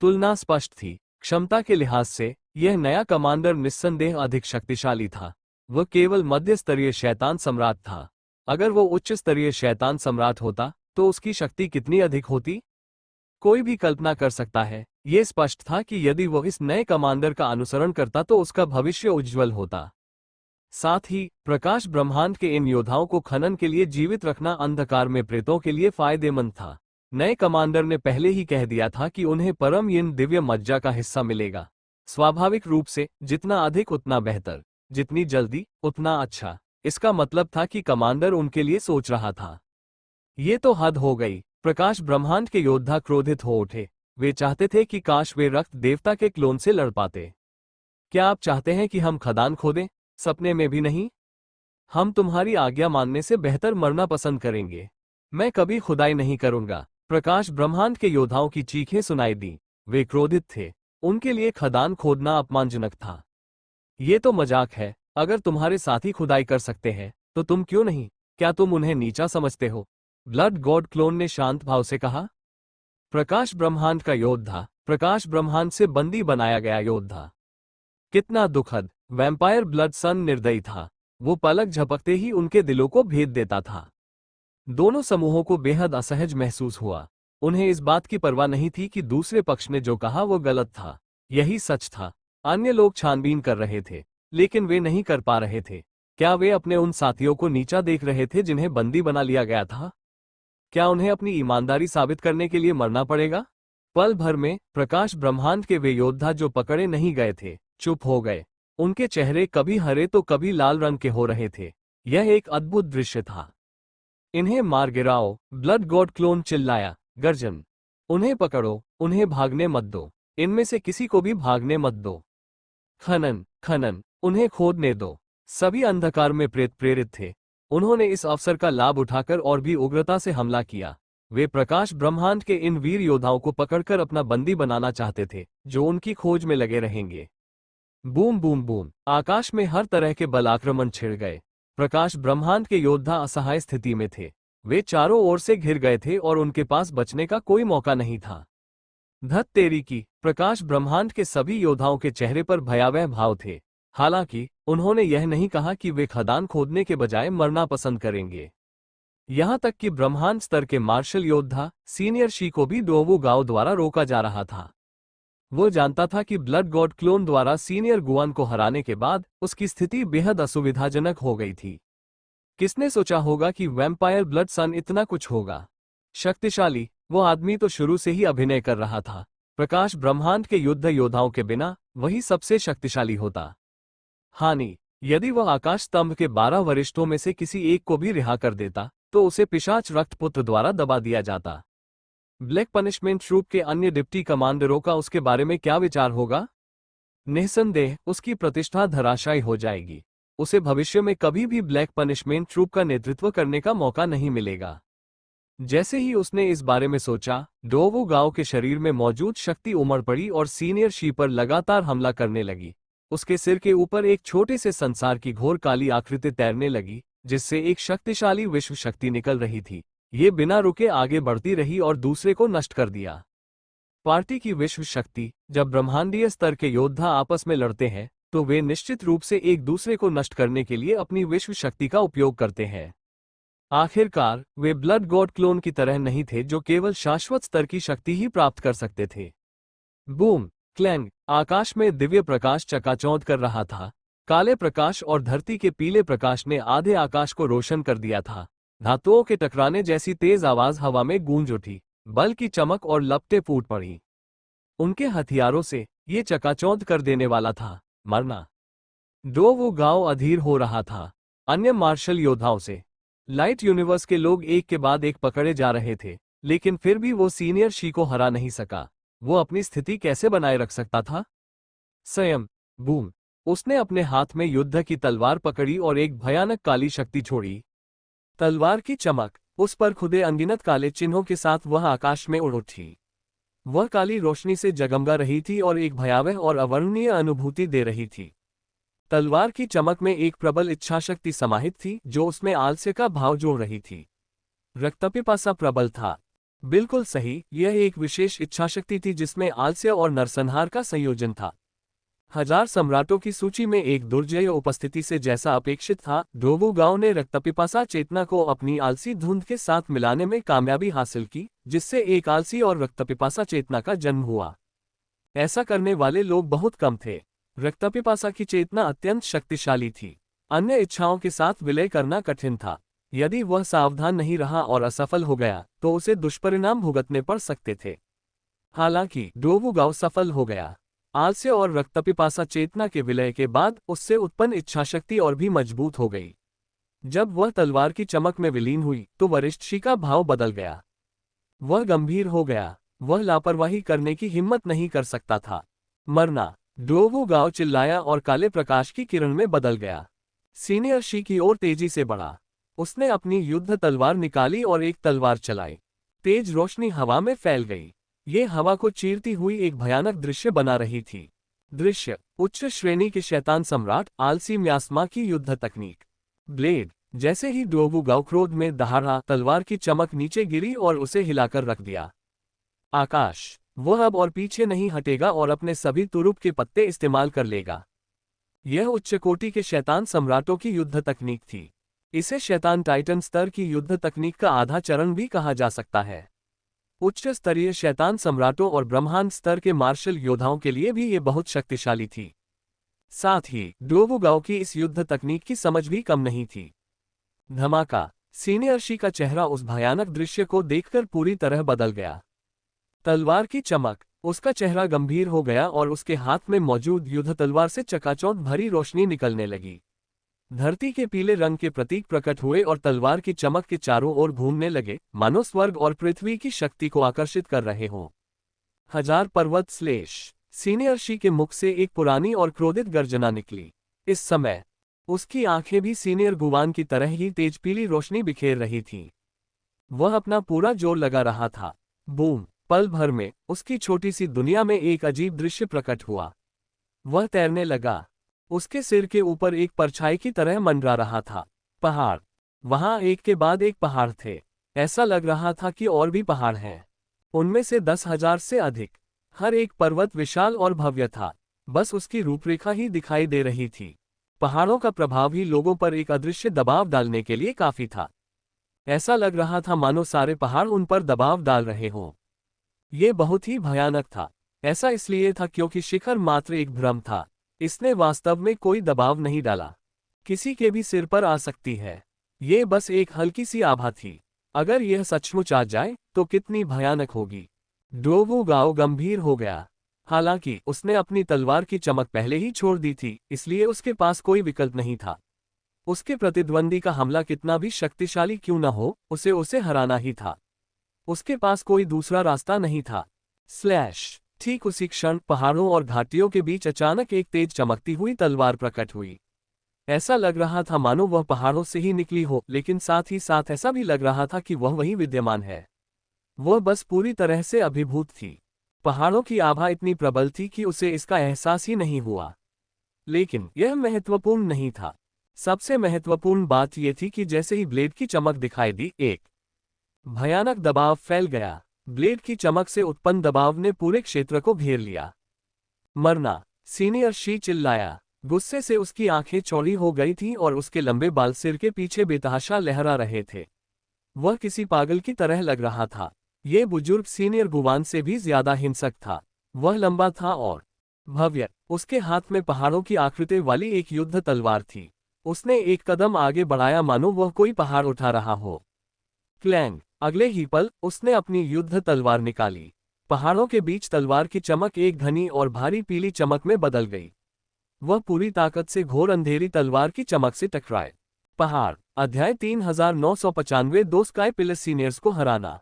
तुलना स्पष्ट थी। क्षमता के लिहाज से यह नया कमांडर निस्संदेह अधिक शक्तिशाली था। वह केवल मध्य स्तरीय शैतान सम्राट था। अगर वो उच्च स्तरीय शैतान सम्राट होता तो उसकी शक्ति कितनी अधिक होती, कोई भी कल्पना कर सकता है। ये स्पष्ट था कि यदि वो इस नए कमांडर का अनुसरण करता तो उसका भविष्य उज्ज्वल होता। साथ ही प्रकाश ब्रह्मांड के इन योद्धाओं को खनन के लिए जीवित रखना अंधकार में प्रेतों के लिए फायदेमंद था। नए कमांडर ने पहले ही कह दिया था कि उन्हें परम यिन दिव्य मज्जा का हिस्सा मिलेगा। स्वाभाविक रूप से जितना अधिक उतना बेहतर, जितनी जल्दी उतना अच्छा। इसका मतलब था कि कमांडर उनके लिए सोच रहा था। ये तो हद हो गई। प्रकाश ब्रह्मांड के योद्धा क्रोधित हो उठे। वे चाहते थे कि काश वे रक्त देवता के क्लोन से लड़ पाते। क्या आप चाहते हैं कि हम खदान खोदें? सपने में भी नहीं। हम तुम्हारी आज्ञा मानने से बेहतर मरना पसंद करेंगे। मैं कभी खुदाई नहीं करूंगा। प्रकाश ब्रह्मांड के योद्धाओं की चीखें सुनाई दी। वे क्रोधित थे। उनके लिए खदान खोदना अपमानजनक था। ये तो मजाक है। अगर तुम्हारे साथी खुदाई कर सकते हैं तो तुम क्यों नहीं? क्या तुम उन्हें नीचा समझते हो? ब्लड गॉड क्लोन ने शांत भाव से कहा। प्रकाश ब्रह्मांड का योद्धा, प्रकाश ब्रह्मांड से बंदी बनाया गया योद्धा। कितना दुखद। वैम्पायर ब्लड सन निर्दयी था। वो पलक झपकते ही उनके दिलों को भेद देता था। दोनों समूहों को बेहद असहज महसूस हुआ। उन्हें इस बात की परवाह नहीं थी कि दूसरे पक्ष ने जो कहा वो गलत था। यही सच था। अन्य लोग छानबीन कर रहे थे, लेकिन वे नहीं कर पा रहे थे। क्या वे अपने उन साथियों को नीचा देख रहे थे जिन्हें बंदी बना लिया गया था? क्या उन्हें अपनी ईमानदारी साबित करने के लिए मरना पड़ेगा? पल भर में प्रकाश ब्रह्मांड के वे योद्धा जो पकड़े नहीं गए थे, चुप हो गए। उनके चेहरे कभी हरे तो कभी लाल रंग के हो रहे थे। यह एक अद्भुत दृश्य था। इन्हें मार गिराओ, ब्लड गॉड क्लोन चिल्लाया। गर्जन। उन्हें पकड़ो, उन्हें भागने मत दो। इनमें से किसी को भी भागने मत दो। खनन, खनन, उन्हें खोदने दो। सभी अंधकार में प्रेरित थे। उन्होंने इस अवसर का लाभ उठाकर और भी उग्रता से हमला किया। वे प्रकाश ब्रह्मांड के इन वीर योद्धाओं को पकड़कर अपना बंदी बनाना चाहते थे, जो उनकी खोज में लगे रहेंगे। Boom boom boom. आकाश में हर तरह के बल आक्रमण छिड़ गए। प्रकाश ब्रह्मांड के योद्धा असहाय स्थिति में थे। वे चारों ओर से घिर गए थे और उनके पास बचने का कोई मौका नहीं था। धत तेरी की। प्रकाश ब्रह्मांड के सभी योद्धाओं के चेहरे पर भयावह भाव थे। हालांकि उन्होंने यह नहीं कहा कि वे खदान खोदने के बजाय मरना पसंद करेंगे। यहां तक कि ब्रह्मांड स्तर के मार्शल योद्धा सीनियर शी को भी डोवो गांव द्वारा रोका जा रहा था। वो जानता था कि ब्लड गॉड क्लोन द्वारा सीनियर गुआन को हराने के बाद उसकी स्थिति बेहद असुविधाजनक हो गई थी। किसने सोचा होगा कि वैम्पायर ब्लड सन इतना कुछ होगा? शक्तिशाली। वो आदमी तो शुरू से ही अभिनय कर रहा था। प्रकाश ब्रह्मांड के युद्ध योद्धाओं के बिना वही सबसे शक्तिशाली होता। हानि। यदि वह आकाश स्तंभ के 12 वरिष्ठों में से किसी एक को भी रिहा कर देता तो उसे पिशाच रक्तपुत्र द्वारा दबा दिया जाता। ब्लैक पनिशमेंट ट्रूप के अन्य डिप्टी कमांडरों का उसके बारे में क्या विचार होगा? निस्संदेह उसकी प्रतिष्ठा धराशायी हो जाएगी। उसे भविष्य में कभी भी ब्लैक पनिशमेंट ट्रूप का नेतृत्व करने का मौका नहीं मिलेगा। जैसे ही उसने इस बारे में सोचा, डोवो गांव के शरीर में मौजूद शक्ति उमड़ पड़ी और सीनियर शी पर लगातार हमला करने लगी। उसके सिर के ऊपर एक छोटे से संसार की घोर काली आकृति तैरने लगी, जिससे एक शक्तिशाली विश्व शक्ति निकल रही थी। ये बिना रुके आगे बढ़ती रही और दूसरे को नष्ट कर दिया। पार्टी की विश्व शक्ति, जब ब्रह्मांडीय स्तर के योद्धा आपस में लड़ते हैं, तो वे निश्चित रूप से एक दूसरे को नष्ट करने के लिए अपनी विश्व शक्ति का उपयोग करते हैं। आखिरकार, वे ब्लड गॉड क्लोन की तरह नहीं थे जो केवल शाश्वत स्तर की शक्ति ही प्राप्त कर सकते थे। बूम क्लैंग, आकाश में दिव्य प्रकाश चकाचौंध कर रहा था। काले प्रकाश और धरती के पीले प्रकाश ने आधे आकाश को रोशन कर दिया था। धातुओं के टकराने जैसी तेज आवाज हवा में गूंज उठी, बल की चमक और लपटें फूट पड़ी। उनके हथियारों से ये चकाचौंध कर देने वाला था, मरना। डोवो गांव अधीर हो रहा था। अन्य मार्शल योद्धाओं से लाइट यूनिवर्स के लोग एक के बाद एक पकड़े जा रहे थे, लेकिन फिर भी वो सीनियर शी को हरा नहीं सका। वो अपनी स्थिति कैसे बनाए रख सकता था? स्वयं बूम, उसने अपने हाथ में युद्ध की तलवार पकड़ी और एक भयानक काली शक्ति छोड़ी। तलवार की चमक, उस पर खुदे अनगिनत काले चिन्हों के साथ वह आकाश में उड़ उठी। वह काली रोशनी से जगमगा रही थी और एक भयावह और अवर्णनीय अनुभूति दे रही थी। तलवार की चमक में एक प्रबल इच्छाशक्ति समाहित थी जो उसमें आलस्य का भाव जोड़ रही थी। रक्तपिपासा प्रबल था। बिल्कुल सही, यह एक विशेष इच्छाशक्ति थी जिसमें आलस्य और नरसंहार का संयोजन था। हजार सम्राटों की सूची में एक दुर्जय उपस्थिति से जैसा अपेक्षित था, डोवो गांव ने रक्तपिपासा चेतना को अपनी आलसी धुंध के साथ मिलाने में कामयाबी हासिल की, जिससे एक आलसी और रक्तपिपासा चेतना का जन्म हुआ। ऐसा करने वाले लोग बहुत कम थे। रक्तपिपासा की चेतना अत्यंत शक्तिशाली थी। अन्य इच्छाओं के साथ विलय करना कठिन था। यदि वह सावधान नहीं रहा और असफल हो गया, तो उसे दुष्परिणाम भुगतने पड़ सकते थे। हालांकि डोवो गांव सफल हो गया। आलस्य और रक्तपिपासा चेतना के विलय के बाद उससे उत्पन्न इच्छाशक्ति और भी मजबूत हो गई। जब वह तलवार की चमक में विलीन हुई, तो वरिष्ठ शी का भाव बदल गया। वह गंभीर हो गया। वह लापरवाही करने की हिम्मत नहीं कर सकता था। मरना। डोवो गांव चिल्लाया और काले प्रकाश की किरण में बदल गया। सीनियर शी की ओर तेजी से बढ़ा। उसने अपनी युद्ध तलवार निकाली और एक तलवार चलाई। तेज रोशनी हवा में फैल गई। ये हवा को चीरती हुई एक भयानक दृश्य बना रही थी। दृश्य, उच्च श्रेणी के शैतान सम्राट आलसी म्यास्मा की युद्ध तकनीक। ब्लेड। जैसे ही डोवो गांव क्रोध में दहाड़ा, तलवार की चमक नीचे गिरी और उसे हिलाकर रख दिया। आकाश। वह अब और पीछे नहीं हटेगा और अपने सभी तुरुप के पत्ते इस्तेमाल कर लेगा। यह उच्च कोटि के शैतान सम्राटों की युद्ध तकनीक थी। इसे शैतान टाइटन स्तर की युद्ध तकनीक का आधा चरण भी कहा जा सकता है। उच्च स्तरीय शैतान सम्राटों और ब्रह्मांड स्तर के मार्शल योद्धाओं के लिए भी ये बहुत शक्तिशाली थी। साथ ही डोवो गांव की इस युद्ध तकनीक की समझ भी कम नहीं थी। धमाका। सीनियर शी का चेहरा उस भयानक दृश्य को देखकर पूरी तरह बदल गया। तलवार की चमक, उसका चेहरा गंभीर हो गया और उसके हाथ में मौजूद युद्ध तलवार से चकाचौंध भरी रोशनी निकलने लगी। धरती के पीले रंग के प्रतीक प्रकट हुए और तलवार की चमक के चारों ओर घूमने लगे, मानो स्वर्ग और पृथ्वी की शक्ति को आकर्षित कर रहे हों। हजार पर्वत श्लेष। सीनियर शी के मुख से एक पुरानी और क्रोधित गर्जना निकली। इस समय उसकी आंखें भी सीनियर गुवान की तरह ही तेज पीली रोशनी बिखेर रही थीं। वह अपना पूरा जोर लगा रहा था। बूम। पल भर में उसकी छोटी सी दुनिया में एक अजीब दृश्य प्रकट हुआ। वह तैरने लगा। उसके सिर के ऊपर एक परछाई की तरह मंडरा रहा था। पहाड़। वहां एक के बाद एक पहाड़ थे। ऐसा लग रहा था कि और भी पहाड़ हैं। उनमें से 10,000 से अधिक। हर एक पर्वत विशाल और भव्य था। बस उसकी रूपरेखा ही दिखाई दे रही थी। पहाड़ों का प्रभाव ही लोगों पर एक अदृश्य दबाव डालने के लिए काफी था। ऐसा लग रहा था मानो सारे पहाड़ उन पर दबाव डाल रहे हों। ये बहुत ही भयानक था। ऐसा इसलिए था क्योंकि शिखर मात्र एक भ्रम था। इसने वास्तव में कोई दबाव नहीं डाला। किसी के भी सिर पर आ सकती है। ये बस एक हल्की सी आभा थी। अगर यह सचमुच आ जाए तो कितनी भयानक होगी। डोवो गांव गंभीर हो गया। हालांकि उसने अपनी तलवार की चमक पहले ही छोड़ दी थी, इसलिए उसके पास कोई विकल्प नहीं था। उसके प्रतिद्वंदी का हमला कितना भी शक्तिशाली क्यों न हो, उसे हराना ही था। उसके पास कोई दूसरा रास्ता नहीं था। स्लैश। ठीक उसी क्षण पहाड़ों और घाटियों के बीच अचानक एक तेज चमकती हुई तलवार प्रकट हुई। ऐसा लग रहा था मानो वह पहाड़ों से ही निकली हो, लेकिन साथ ही साथ ऐसा भी लग रहा था कि वह वहीं विद्यमान है। वह बस पूरी तरह से अभिभूत थी। पहाड़ों की आभा इतनी प्रबल थी कि उसे इसका एहसास ही नहीं हुआ। लेकिन यह महत्वपूर्ण नहीं था। सबसे महत्वपूर्ण बात यह थी कि जैसे ही ब्लेड की चमक दिखाई दी, एक भयानक दबाव फैल गया। ब्लेड की चमक से उत्पन्न दबाव ने पूरे क्षेत्र को घेर लिया। मरना, सीनियर शी चिल्लाया। गुस्से से उसकी आंखें चौड़ी हो गई थीं और उसके लंबे बाल सिर के पीछे बेतहाशा लहरा रहे थे। वह किसी पागल की तरह लग रहा था। ये बुजुर्ग सीनियर गुवान से भी ज्यादा हिंसक था। वह लंबा था और भव्य। उसके हाथ में पहाड़ों की आकृति वाली एक युद्ध तलवार थी। उसने एक कदम आगे बढ़ाया मानो वह कोई पहाड़ उठा रहा हो। क्लैंग। अगले ही पल उसने अपनी युद्ध तलवार निकाली। पहाड़ों के बीच तलवार की चमक एक घनी और भारी पीली चमक में बदल गई। वह पूरी ताकत से घोर अंधेरी तलवार की चमक से टकराए। पहाड़। अध्याय 3995 दो स्काई पिलस सीनियर्स को हराना।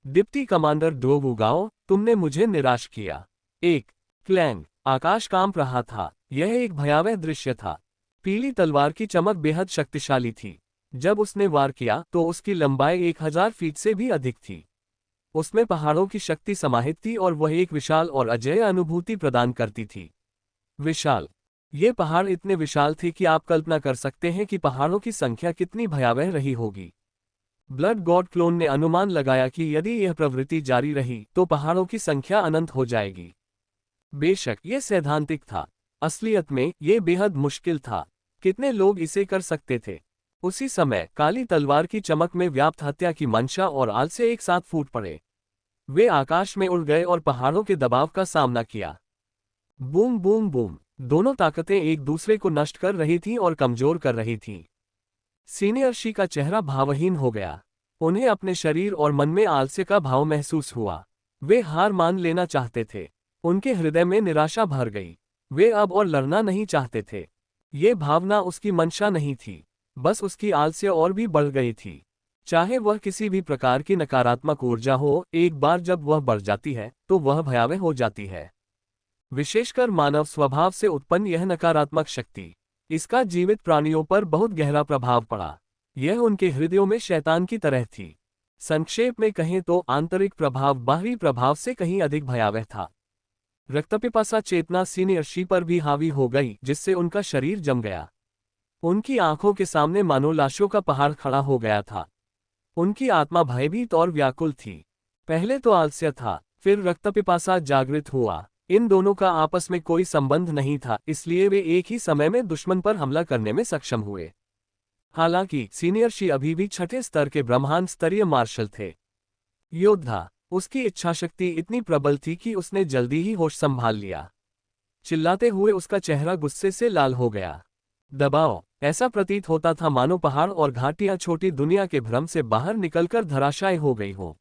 डिप्टी कमांडर डोगू गाओ, तुमने मुझे निराश किया। एक। क्लैंग। आकाश कांप रहा था। यह एक भयावह दृश्य था। पीली तलवार की चमक बेहद शक्तिशाली थी। जब उसने वार किया तो उसकी लंबाई 1000 फीट से भी अधिक थी। उसमें पहाड़ों की शक्ति समाहित थी और वह एक विशाल और अजेय अनुभूति प्रदान करती थी। विशाल। ये पहाड़ इतने विशाल थे कि आप कल्पना कर सकते हैं कि पहाड़ों की संख्या कितनी भयावह रही होगी। ब्लड गॉड क्लोन ने अनुमान लगाया कि यदि यह प्रवृत्ति जारी रही तो पहाड़ों की संख्या अनंत हो जाएगी। बेशक यह सैद्धांतिक था, असलियत में यह बेहद मुश्किल था। कितने लोग इसे कर सकते थे? उसी समय काली तलवार की चमक में व्याप्त हत्या की मंशा और आलसे एक साथ फूट पड़े। वे आकाश में उड़ गए और पहाड़ों के दबाव का सामना किया। Boom boom boom. दोनों ताकतें एक दूसरे को नष्ट कर रही थीं और कमजोर कर रही थीं। सीनियर शी का चेहरा भावहीन हो गया। उन्हें अपने शरीर और मन में आलस्य का भाव महसूस हुआ। वे हार मान लेना चाहते थे। उनके हृदय में निराशा भर गई। वे अब और लड़ना नहीं चाहते थे। ये भावना उसकी मंशा नहीं थी, बस उसकी आलस्य और भी बढ़ गई थी। चाहे वह किसी भी प्रकार की नकारात्मक ऊर्जा हो, एक बार जब वह बढ़ जाती है तो वह भयावह हो जाती है। विशेषकर मानव स्वभाव से उत्पन्न यह नकारात्मक शक्ति, इसका जीवित प्राणियों पर बहुत गहरा प्रभाव पड़ा। यह उनके हृदयों में शैतान की तरह थी। संक्षेप में कहें तो आंतरिक प्रभाव बाहरी प्रभाव से कहीं अधिक भयावह था। रक्तपिपासा चेतना सीनियर शी पर भी हावी हो गई, जिससे उनका शरीर जम गया। उनकी आंखों के सामने मानो लाशों का पहाड़ खड़ा हो गया था। उनकी आत्मा भयभीत और व्याकुल थी। पहले तो आलस्य था, फिर रक्तपिपासा जागृत हुआ। इन दोनों का आपस में कोई संबंध नहीं था, इसलिए वे एक ही समय में दुश्मन पर हमला करने में सक्षम हुए। हालांकि सीनियर शी अभी भी छठे स्तर के ब्रह्मांड स्तरीय मार्शल थे। योद्धा। उसकी इच्छाशक्ति इतनी प्रबल थी कि उसने जल्दी ही होश संभाल लिया। चिल्लाते हुए उसका चेहरा गुस्से से लाल हो गया। दबाव। ऐसा प्रतीत होता था मानो पहाड़ और घाटियां छोटी दुनिया के भ्रम से बाहर निकलकर धराशायी हो गई हो।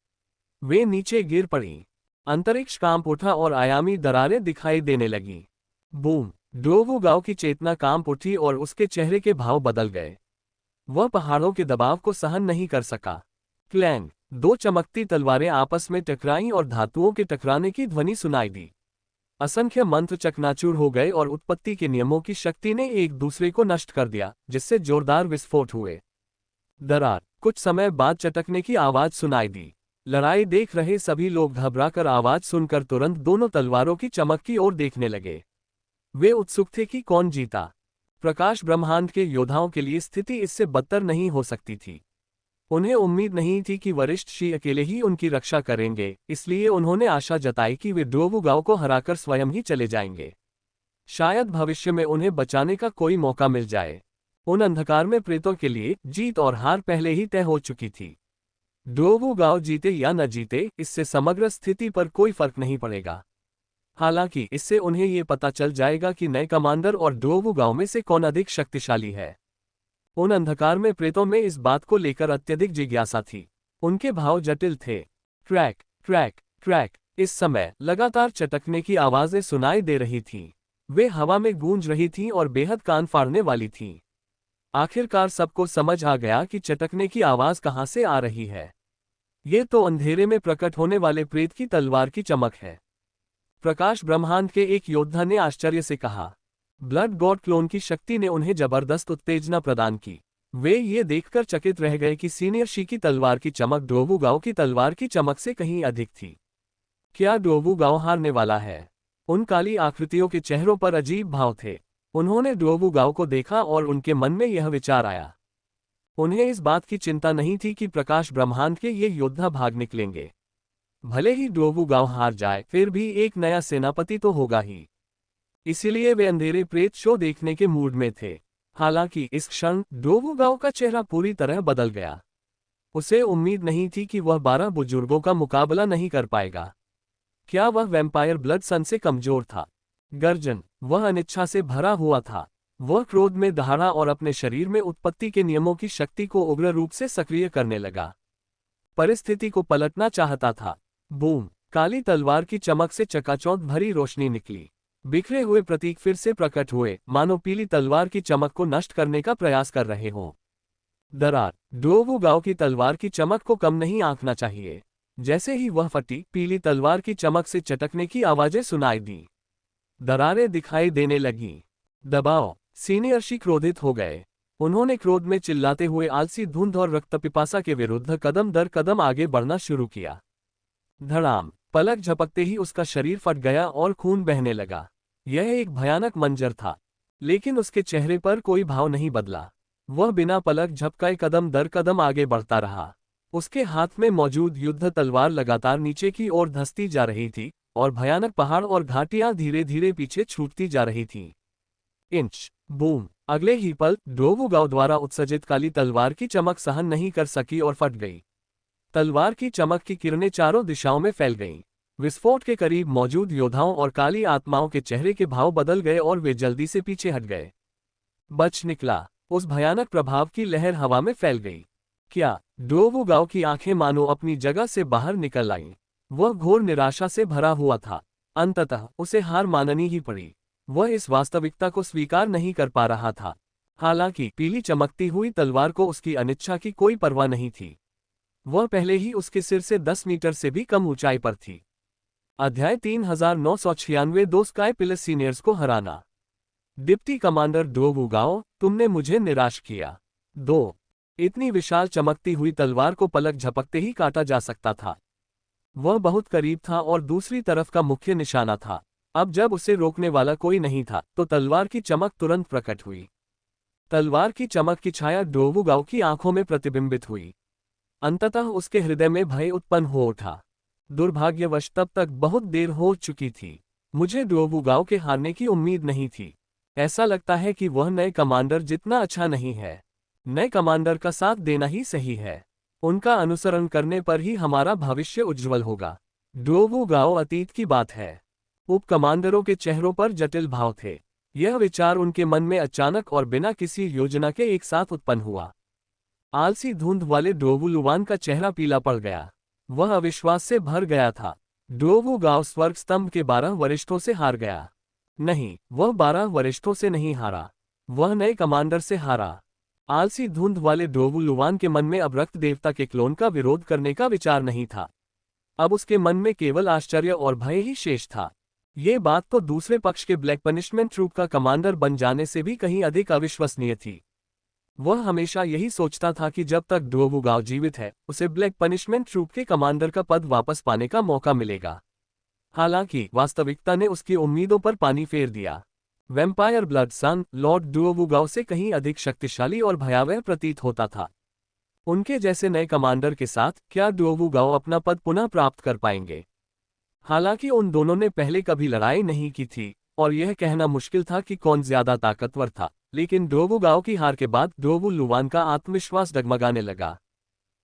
वे नीचे गिर पड़ी। अंतरिक्ष कांप उठा और आयामी दरारें दिखाई देने लगीं। बूम। डोगू गांव की चेतना कांप उठी और उसके चेहरे के भाव बदल गए। वह पहाड़ों के दबाव को सहन नहीं कर सका। क्लैंग। दो चमकती तलवारें आपस में टकराईं और धातुओं के टकराने की ध्वनि सुनाई दी। असंख्य मंत्र चकनाचूर हो गए और उत्पत्ति के नियमों की शक्ति ने एक दूसरे को नष्ट कर दिया, जिससे जोरदार विस्फोट हुए। दरार। कुछ समय बाद चटकने की आवाज सुनाई दी। लड़ाई देख रहे सभी लोग घबराकर आवाज सुनकर तुरंत दोनों तलवारों की चमक की ओर देखने लगे। वे उत्सुक थे कि कौन जीता। प्रकाश ब्रह्मांड के योद्धाओं के लिए स्थिति इससे बदतर नहीं हो सकती थी। उन्हें उम्मीद नहीं थी कि वरिष्ठ शी अकेले ही उनकी रक्षा करेंगे, इसलिए उन्होंने आशा जताई कि वे डोगू गांव को हराकर स्वयं ही चले जाएंगे। शायद भविष्य में उन्हें बचाने का कोई मौका मिल जाए। उन अंधकार में प्रेतों के लिए जीत और हार पहले ही तय हो चुकी थी। डोगू गांव जीते या न जीते, इससे समग्र स्थिति पर कोई फर्क नहीं पड़ेगा। हालांकि इससे उन्हें ये पता चल जाएगा कि नए कमांडर और डोगू गांव में से कौन अधिक शक्तिशाली है। उन अंधकार में प्रेतों में इस बात को लेकर अत्यधिक जिज्ञासा थी। उनके भाव जटिल थे। Track track track. इस समय लगातार चटकने की आवाजें सुनाई दे रही थीं। वे हवा में गूंज रही थीं और बेहद कान फाड़ने वाली थीं। आखिरकार सबको समझ आ गया कि चटकने की आवाज कहां से आ रही है। ये तो अंधेरे में प्रकट होने वाले प्रेत की तलवार की चमक है। प्रकाश ब्रह्मांड के एक योद्धा ने आश्चर्य से कहा। ब्लड गॉड क्लोन की शक्ति ने उन्हें जबरदस्त उत्तेजना प्रदान की। वे ये देखकर चकित रह गए कि सीनियर शी की तलवार की चमक डोवुगाओ की तलवार की चमक से कहीं अधिक थी। क्या डोवुगाओ हारने वाला है? उन काली आकृतियों के चेहरों पर अजीब भाव थे। उन्होंने डोवुगाओ को देखा और उनके मन में यह विचार आया। उन्हें इस बात की चिंता नहीं थी कि प्रकाश ब्रह्मांड के ये योद्धा भाग निकलेंगे। भले ही डोवुगाओ हार जाए, फिर भी एक नया सेनापति तो होगा ही। इसीलिए वे अंधेरे प्रेत शो देखने के मूड में थे। हालांकि इस क्षण डोवुगाओ का चेहरा पूरी तरह बदल गया। उसे उम्मीद नहीं थी कि वह 12 बुजुर्गों का मुकाबला नहीं कर पाएगा। क्या वह वैम्पायर ब्लड सन से कमजोर था? गर्जन, वह अनिच्छा से भरा हुआ था। वह क्रोध में दहाड़ा और अपने शरीर में उत्पत्ति के नियमों की शक्ति को उग्र रूप से सक्रिय करने लगा। परिस्थिति को पलटना चाहता था। बूम! काली तलवार की चमक से चकाचौंध भरी रोशनी निकली। बिखरे हुए प्रतीक फिर से प्रकट हुए, मानो पीली तलवार की चमक को नष्ट करने का प्रयास कर रहे हों। दरार! डोवुगाओ की तलवार की चमक को कम नहीं आंकना चाहिए। जैसे ही वह फटी, पीली तलवार की चमक से चटकने की आवाजें सुनाई दी। दरारें दिखाई देने लगीं। दबाओ! सीनियर शी क्रोधित हो गए। उन्होंने क्रोध में चिल्लाते हुए आलसी धुंध और रक्तपिपासा के विरुद्ध कदम दर कदम आगे बढ़ना शुरू किया। धड़ाम! पलक झपकते ही उसका शरीर फट गया और खून बहने लगा। यह एक भयानक मंजर था, लेकिन उसके चेहरे पर कोई भाव नहीं बदला। वह बिना पलक झपकाए कदम दर कदम आगे बढ़ता रहा। उसके हाथ में मौजूद युद्ध तलवार लगातार नीचे की ओर धंसती जा रही थी और भयानक पहाड़ और घाटियां धीरे धीरे पीछे छूटती जा रही थीं। इंच! बूम! अगले ही पल डोवुगाओ द्वारा उत्सर्जित काली तलवार की चमक सहन नहीं कर सकी और फट गई। तलवार की चमक की किरणें चारों दिशाओं में फैल गईं। विस्फोट के करीब मौजूद योद्धाओं और काली आत्माओं के चेहरे के भाव बदल गए और वे जल्दी से पीछे हट गए। बच निकला! उस भयानक प्रभाव की लहर हवा में फैल गई। क्या? डोवुगाओ की आंखें मानो अपनी जगह से बाहर निकल आईं। वह घोर निराशा से भरा हुआ था। अंततः उसे हार माननी ही पड़ी। वह इस वास्तविकता को स्वीकार नहीं कर पा रहा था। हालांकि पीली चमकती हुई तलवार को उसकी अनिच्छा की कोई परवाह नहीं थी। वह पहले ही उसके सिर से 10 मीटर से भी कम ऊंचाई पर थी। अध्याय 3996 दो स्काई पिलस सीनियर्स को हराना। डिप्टी कमांडर डोवुगाओ, तुमने मुझे निराश किया। 2 इतनी विशाल चमकती हुई तलवार को पलक झपकते ही काटा जा सकता था। वह बहुत करीब था और दूसरी तरफ का मुख्य निशाना था। अब जब उसे रोकने वाला कोई नहीं था, तो तलवार की चमक तुरंत प्रकट हुई। तलवार की चमक की छाया डोवुगाओ की आंखों में प्रतिबिंबित हुई। अंततः उसके हृदय में भय उत्पन्न हो उठा। दुर्भाग्यवश तब तक बहुत देर हो चुकी थी। मुझे डोवुगाओ के हारने की उम्मीद नहीं थी। ऐसा लगता है कि वह नए कमांडर जितना अच्छा नहीं है। नए कमांडर का साथ देना ही सही है। उनका अनुसरण करने पर ही हमारा भविष्य उज्जवल होगा। डोवुगाओ अतीत की बात है। उप कमांडरों के चेहरों पर जटिल भाव थे। यह विचार उनके मन में अचानक और बिना किसी योजना के एक साथ उत्पन्न हुआ। आलसी धुंध वाले डोवुलुवान का चेहरा पीला पड़ गया। वह अविश्वास से भर गया था। डोवुगाओ स्वर्ग स्तंभ के 12 वरिष्ठों से हार गया। नहीं, वह 12 वरिष्ठों से नहीं हारा। वह नए कमांडर से हारा। आलसी धुंध वाले डोवुलुवान के मन में अब रक्त देवता के क्लोन का विरोध करने का विचार नहीं था। अब उसके मन में केवल आश्चर्य और भय ही शेष था। ये बात तो दूसरे पक्ष के ब्लैक पनिशमेंट ट्रूप का कमांडर बन जाने से भी कहीं अधिक अविश्वसनीय थी। वह हमेशा यही सोचता था कि जब तक डोवुगाओ जीवित है, उसे ब्लैक पनिशमेंट ट्रूप के कमांडर का पद वापस पाने का मौका मिलेगा। हालांकि वास्तविकता ने उसकी उम्मीदों पर पानी फेर दिया। वैम्पायर ब्लड सन लॉर्ड डोवुगाओ से कहीं अधिक शक्तिशाली और भयावह प्रतीत होता था। उनके जैसे नए कमांडर के साथ क्या डोवुगाओ अपना पद पुनः प्राप्त कर पाएंगे? हालांकि उन दोनों ने पहले कभी लड़ाई नहीं की थी और यह कहना मुश्किल था कि कौन ज्यादा ताकतवर था, लेकिन डोवुगाओ की हार के बाद डोवुलुवान का आत्मविश्वास डगमगाने लगा।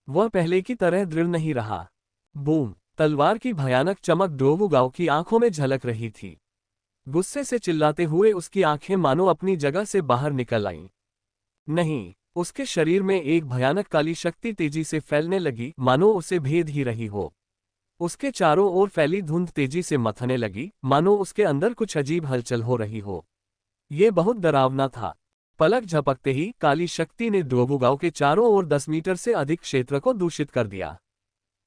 वह पहले की तरह दृढ़ नहीं रहा। बूम! तलवार की भयानक चमक डोवुगाओ की आंखों में झलक रही थी। गुस्से से चिल्लाते हुए उसकी आंखें मानो अपनी जगह से बाहर निकल आईं। नहीं, उसके शरीर में एक भयानक काली शक्ति तेजी से फैलने लगी, मानो उसे भेद ही रही हो। उसके चारों ओर फैली धुंध तेजी से मथने लगी, मानो उसके अंदर कुछ अजीब हलचल हो रही हो। ये बहुत डरावना था। पलक झपकते ही काली शक्ति ने डोवुगाओ के चारों ओर 10 मीटर से अधिक क्षेत्र को दूषित कर दिया।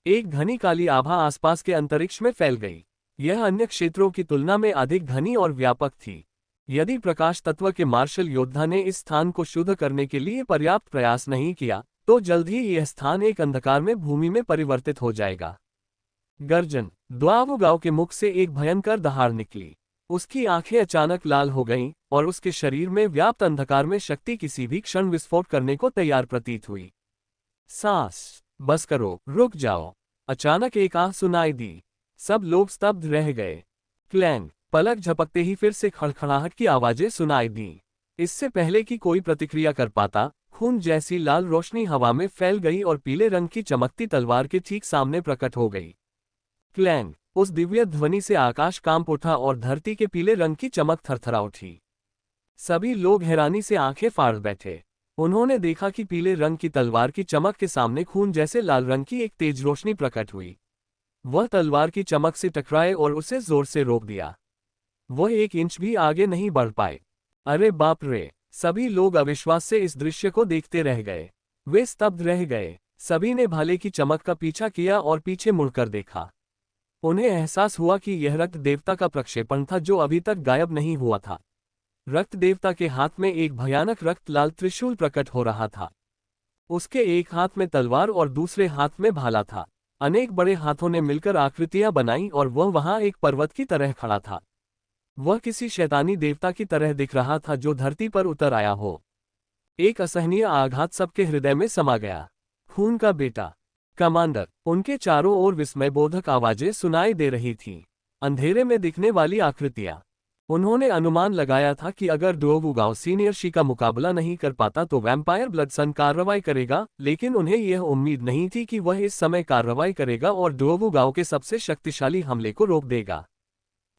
एक घनी काली आभा आसपास के अंतरिक्ष में फैल गई। यह अन्य क्षेत्रों की तुलना में अधिक घनी और व्यापक थी। यदि प्रकाश तत्व के मार्शल योद्धा ने इस स्थान को शुद्ध करने के लिए पर्याप्त प्रयास नहीं किया, तो जल्द ही यह स्थान एक अंधकार में भूमि में परिवर्तित हो जाएगा। गर्जन। द्वावुगाओ के मुख से एक भयंकर दहाड़ निकली। उसकी आंखें अचानक लाल हो गईं और उसके शरीर में व्याप्त अंधकार में शक्ति किसी भी क्षण विस्फोट करने को तैयार प्रतीत हुई। सांस बस करो, रुक जाओ। अचानक एक आह सुनाई दी। सब लोग स्तब्ध रह गए। क्लैंग। पलक झपकते ही फिर से खड़खड़ाहट की आवाजें सुनाई दी। इससे पहले कि कोई प्रतिक्रिया कर पाता, खून जैसी लाल रोशनी हवा में फैल गई और पीले रंग की चमकती तलवार के ठीक सामने प्रकट हो गई। क्लैंग। उस दिव्य ध्वनि से आकाश कांप उठा और धरती के पीले रंग की चमक थरथरा उठी। सभी लोग हैरानी से आंखें फाड़ बैठे। उन्होंने देखा कि पीले रंग की तलवार की चमक के सामने खून जैसे लाल रंग की एक तेज रोशनी प्रकट हुई। वह तलवार की चमक से टकराए और उसे जोर से रोक दिया। वह 1 इंच भी आगे नहीं बढ़ पाए। अरे बाप रे! सभी लोग अविश्वास से इस दृश्य को देखते रह गए। वे स्तब्ध रह गए। सभी ने भाले की चमक का पीछा किया और पीछे मुड़कर देखा। उन्हें एहसास हुआ कि यह रक्त देवता का प्रक्षेपण था जो अभी तक गायब नहीं हुआ था। रक्त देवता के हाथ में एक भयानक रक्त लाल त्रिशूल प्रकट हो रहा था। उसके एक हाथ में तलवार और दूसरे हाथ में भाला था। अनेक बड़े हाथों ने मिलकर आकृतियां बनाई और वह वहां एक पर्वत की तरह खड़ा था। वह किसी शैतानी देवता की तरह दिख रहा था जो धरती पर उतर आया हो। एक असहनीय आघात सबके हृदय में समा गया। खून का बेटा। कमांडर। उनके चारों ओर विस्मयबोधक आवाजें सुनाई दे रही थीं। अंधेरे में दिखने वाली आकृतियां। उन्होंने अनुमान लगाया था कि अगर द्वावुगाओ सीनियर शी का मुकाबला नहीं कर पाता तो वैम्पायर ब्लडसन कार्रवाई करेगा, लेकिन उन्हें यह उम्मीद नहीं थी कि वह इस समय कार्रवाई करेगा और द्वावुगाओ के सबसे शक्तिशाली हमले को रोक देगा।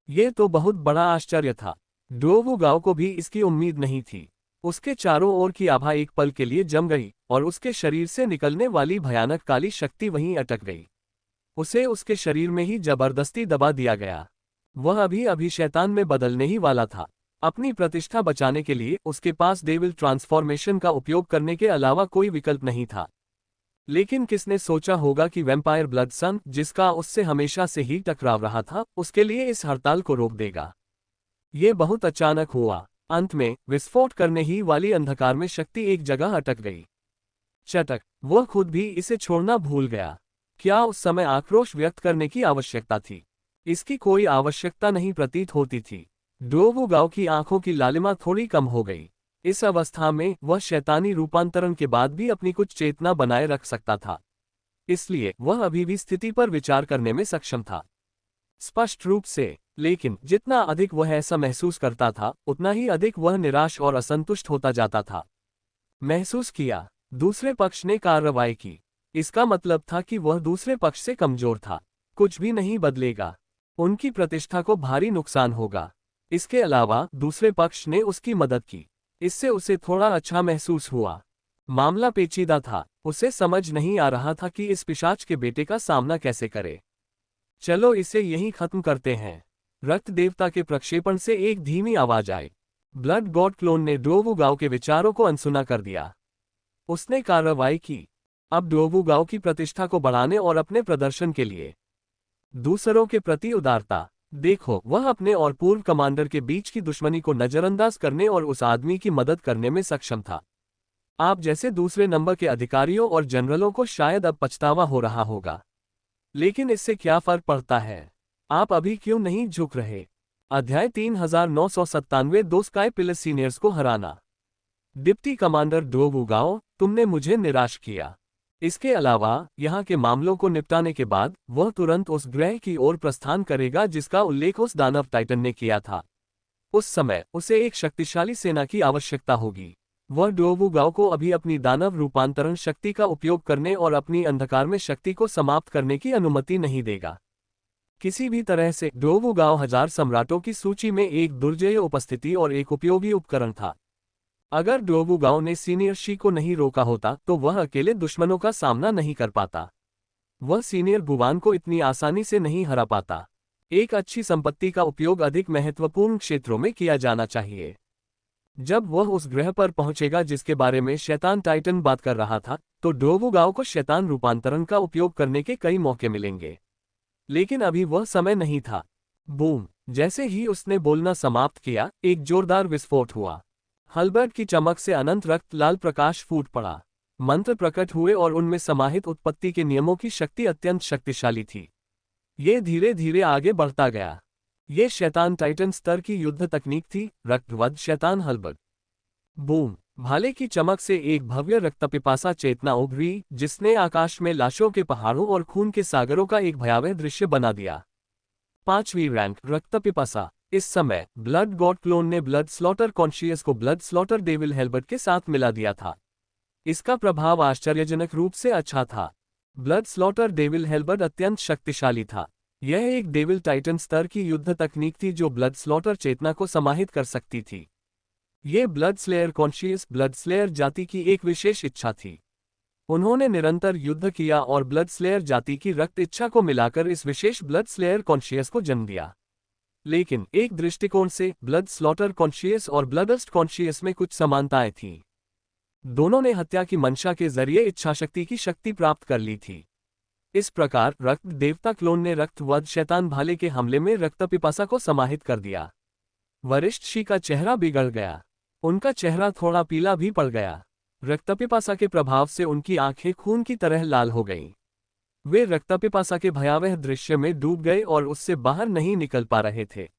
यह तो बहुत बड़ा आश्चर्य था। द्वावुगाओ को भी इसकी उम्मीद नहीं थी। उसके चारों ओर की आभा एक पल के लिए जम गई और उसके शरीर से निकलने वाली भयानक काली शक्ति वहीं अटक गई। उसे उसके शरीर में ही जबरदस्ती दबा दिया गया। वह अभी अभी शैतान में बदलने ही वाला था। अपनी प्रतिष्ठा बचाने के लिए उसके पास डेविल ट्रांसफॉर्मेशन का उपयोग करने के अलावा कोई विकल्प नहीं था। लेकिन किसने सोचा होगा कि वैम्पायर ब्लडसन, जिसका उससे हमेशा से ही टकराव रहा था, उसके लिए इस हड़ताल को रोक देगा। ये बहुत अचानक हुआ। अंत में विस्फोट करने ही वाली अंधकार में शक्ति एक जगह अटक गई। चटक। वह खुद भी इसे छोड़ना भूल गया। क्या उस समय आक्रोश व्यक्त करने की आवश्यकता थी? इसकी कोई आवश्यकता नहीं प्रतीत होती थी। द्वावुगाओ की आंखों की लालिमा थोड़ी कम हो गई। इस अवस्था में वह शैतानी रूपांतरण के बाद भी अपनी कुछ चेतना बनाए रख सकता था, इसलिए वह अभी भी स्थिति पर विचार करने में सक्षम था। स्पष्ट रूप से। लेकिन जितना अधिक वह ऐसा महसूस करता था, उतना ही अधिक वह निराश और असंतुष्ट होता जाता था। महसूस किया। दूसरे पक्ष ने कार्रवाई की। इसका मतलब था कि वह दूसरे पक्ष से कमजोर था। कुछ भी नहीं बदलेगा। उनकी प्रतिष्ठा को भारी नुकसान होगा। इसके अलावा दूसरे पक्ष ने उसकी मदद की। इससे उसे थोड़ा अच्छा महसूस हुआ। मामला पेचीदा था। उसे समझ नहीं आ रहा था कि इस पिशाच के बेटे का सामना कैसे करे। चलो इसे यहीं खत्म करते हैं। रक्त देवता के प्रक्षेपण से एक धीमी आवाज आई। ब्लड गॉड क्लोन ने द्वावुगाओ के विचारों को अनसुना कर दिया। उसने कार्रवाई की। अब द्वावुगाओ की प्रतिष्ठा को बढ़ाने और अपने प्रदर्शन के लिए दूसरों के प्रति उदारता। देखो, वह अपने और पूर्व कमांडर के बीच की दुश्मनी को नजरअंदाज करने और उस आदमी की मदद करने में सक्षम था। आप जैसे दूसरे नंबर के अधिकारियों और जनरलों को शायद अब पछतावा हो रहा होगा, लेकिन इससे क्या फर्क पड़ता है? आप अभी क्यों नहीं झुक रहे? अध्याय 3997 दो स्काई पिलस सीनियर्स को हराना। डिप्टी कमांडर द्वावुगाओ, तुमने मुझे निराश किया। इसके अलावा यहाँ के मामलों को निपटाने के बाद वह तुरंत उस ग्रह की ओर प्रस्थान करेगा जिसका उल्लेख उस दानव टाइटन ने किया था। उस समय उसे एक शक्तिशाली सेना की आवश्यकता होगी। वह द्वावुगाओ को अभी अपनी दानव रूपांतरण शक्ति का उपयोग करने और अपनी अंधकार में शक्ति को समाप्त करने की अनुमति नहीं देगा। किसी भी तरह से द्वावुगाओ 1000 सम्राटों की सूची में एक दुर्जेय उपस्थिति और एक उपयोगी उपकरण था। अगर द्वावुगाओ ने सीनियर शी को नहीं रोका होता तो वह अकेले दुश्मनों का सामना नहीं कर पाता। वह सीनियर गुवान को इतनी आसानी से नहीं हरा पाता। एक अच्छी संपत्ति का उपयोग अधिक महत्वपूर्ण क्षेत्रों में किया जाना चाहिए। जब वह उस ग्रह पर पहुंचेगा जिसके बारे में शैतान टाइटन बात कर रहा था, तो ड्रोवुगाओ को शैतान रूपांतरण का उपयोग करने के कई मौके मिलेंगे। लेकिन अभी वह समय नहीं था। बूम! जैसे ही उसने बोलना समाप्त किया, एक जोरदार विस्फोट हुआ। हल्बर्ट की चमक से अनंत रक्त लाल प्रकाश फूट पड़ा। मंत्र प्रकट हुए और उनमें समाहित उत्पत्ति के नियमों की शक्ति अत्यंत शक्तिशाली थी। ये धीरे धीरे आगे बढ़ता गया। ये शैतान टाइटन स्तर की युद्ध तकनीक थी, रक्तवध शैतान हल्बर्ट। बूम! भाले की चमक से एक भव्य रक्तपिपासा चेतना उभरी, जिसने आकाश में लाशों के पहाड़ों और खून के सागरों का एक भयावह दृश्य बना दिया। 5वीं रैंक रक्तपिपासा। इस समय ब्लड गॉड क्लोन ने ब्लड स्लॉटर कॉन्शियस को ब्लड स्लॉटर डेविल हेल्बर्ट के साथ मिला दिया था। इसका प्रभाव आश्चर्यजनक रूप से अच्छा था। ब्लड स्लॉटर डेविल हेल्बर्ट अत्यंत शक्तिशाली था। यह एक डेविल टाइटन स्तर की युद्ध तकनीक थी जो ब्लड स्लॉटर चेतना को समाहित कर सकती थी। ये blood slayer conscious blood slayer जाति की एक विशेष इच्छा थी। उन्होंने निरंतर युद्ध किया और ब्लड स्लेयर जाति की रक्त इच्छा को मिलाकर इस विशेष ब्लड स्लेयर कॉन्शियस को जन्म दिया। लेकिन एक दृष्टिकोण से ब्लड स्लॉटर कॉन्शियस और ब्लडस्ट कॉन्शियस में कुछ समानताएं थीं। दोनों ने हत्या की मंशा के जरिए इच्छाशक्ति की शक्ति प्राप्त कर ली थी। इस प्रकार रक्त देवता क्लोन ने रक्तवध शैतान भाले के हमले में रक्तपिपासा को समाहित कर दिया। वरिष्ठ शी का चेहरा बिगड़ गया। उनका चेहरा थोड़ा पीला भी पड़ गया। रक्तपिपासा के प्रभाव से उनकी आंखें खून की तरह लाल हो गईं। वे रक्तपिपासा के भयावह दृश्य में डूब गए और उससे बाहर नहीं निकल पा रहे थे।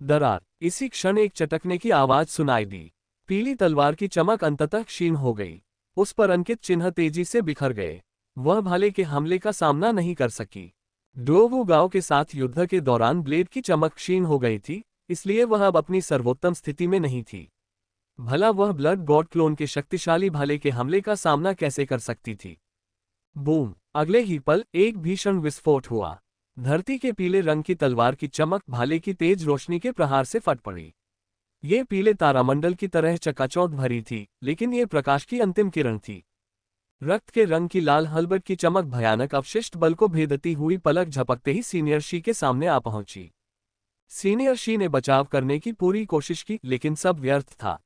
दरार! इसी क्षण एक चटकने की आवाज सुनाई दी। पीली तलवार की चमक अंततः क्षीण हो गई। उस पर अंकित चिन्ह तेजी से बिखर गए। वह भाले के हमले का सामना नहीं कर सकी। ड्रोवुगाओ के साथ युद्ध के दौरान ब्लेड की चमक क्षीण हो गई थी, इसलिए वह अब अपनी सर्वोत्तम स्थिति में नहीं थी। भला वह ब्लड गॉड क्लोन के शक्तिशाली भाले के हमले का सामना कैसे कर सकती थी? बूम! अगले ही पल एक भीषण विस्फोट हुआ। धरती के पीले रंग की तलवार की चमक भाले की तेज रोशनी के प्रहार से फट पड़ी। ये पीले तारामंडल की तरह चकाचौंध भरी थी, लेकिन ये प्रकाश की अंतिम किरण थी। रक्त के रंग की लाल हल्बर्ट की चमक भयानक अवशिष्ट बल को भेदती हुई पलक झपकते ही सीनियर शी के सामने आ पहुंची। सीनियर शी ने बचाव करने की पूरी कोशिश की, लेकिन सब व्यर्थ था।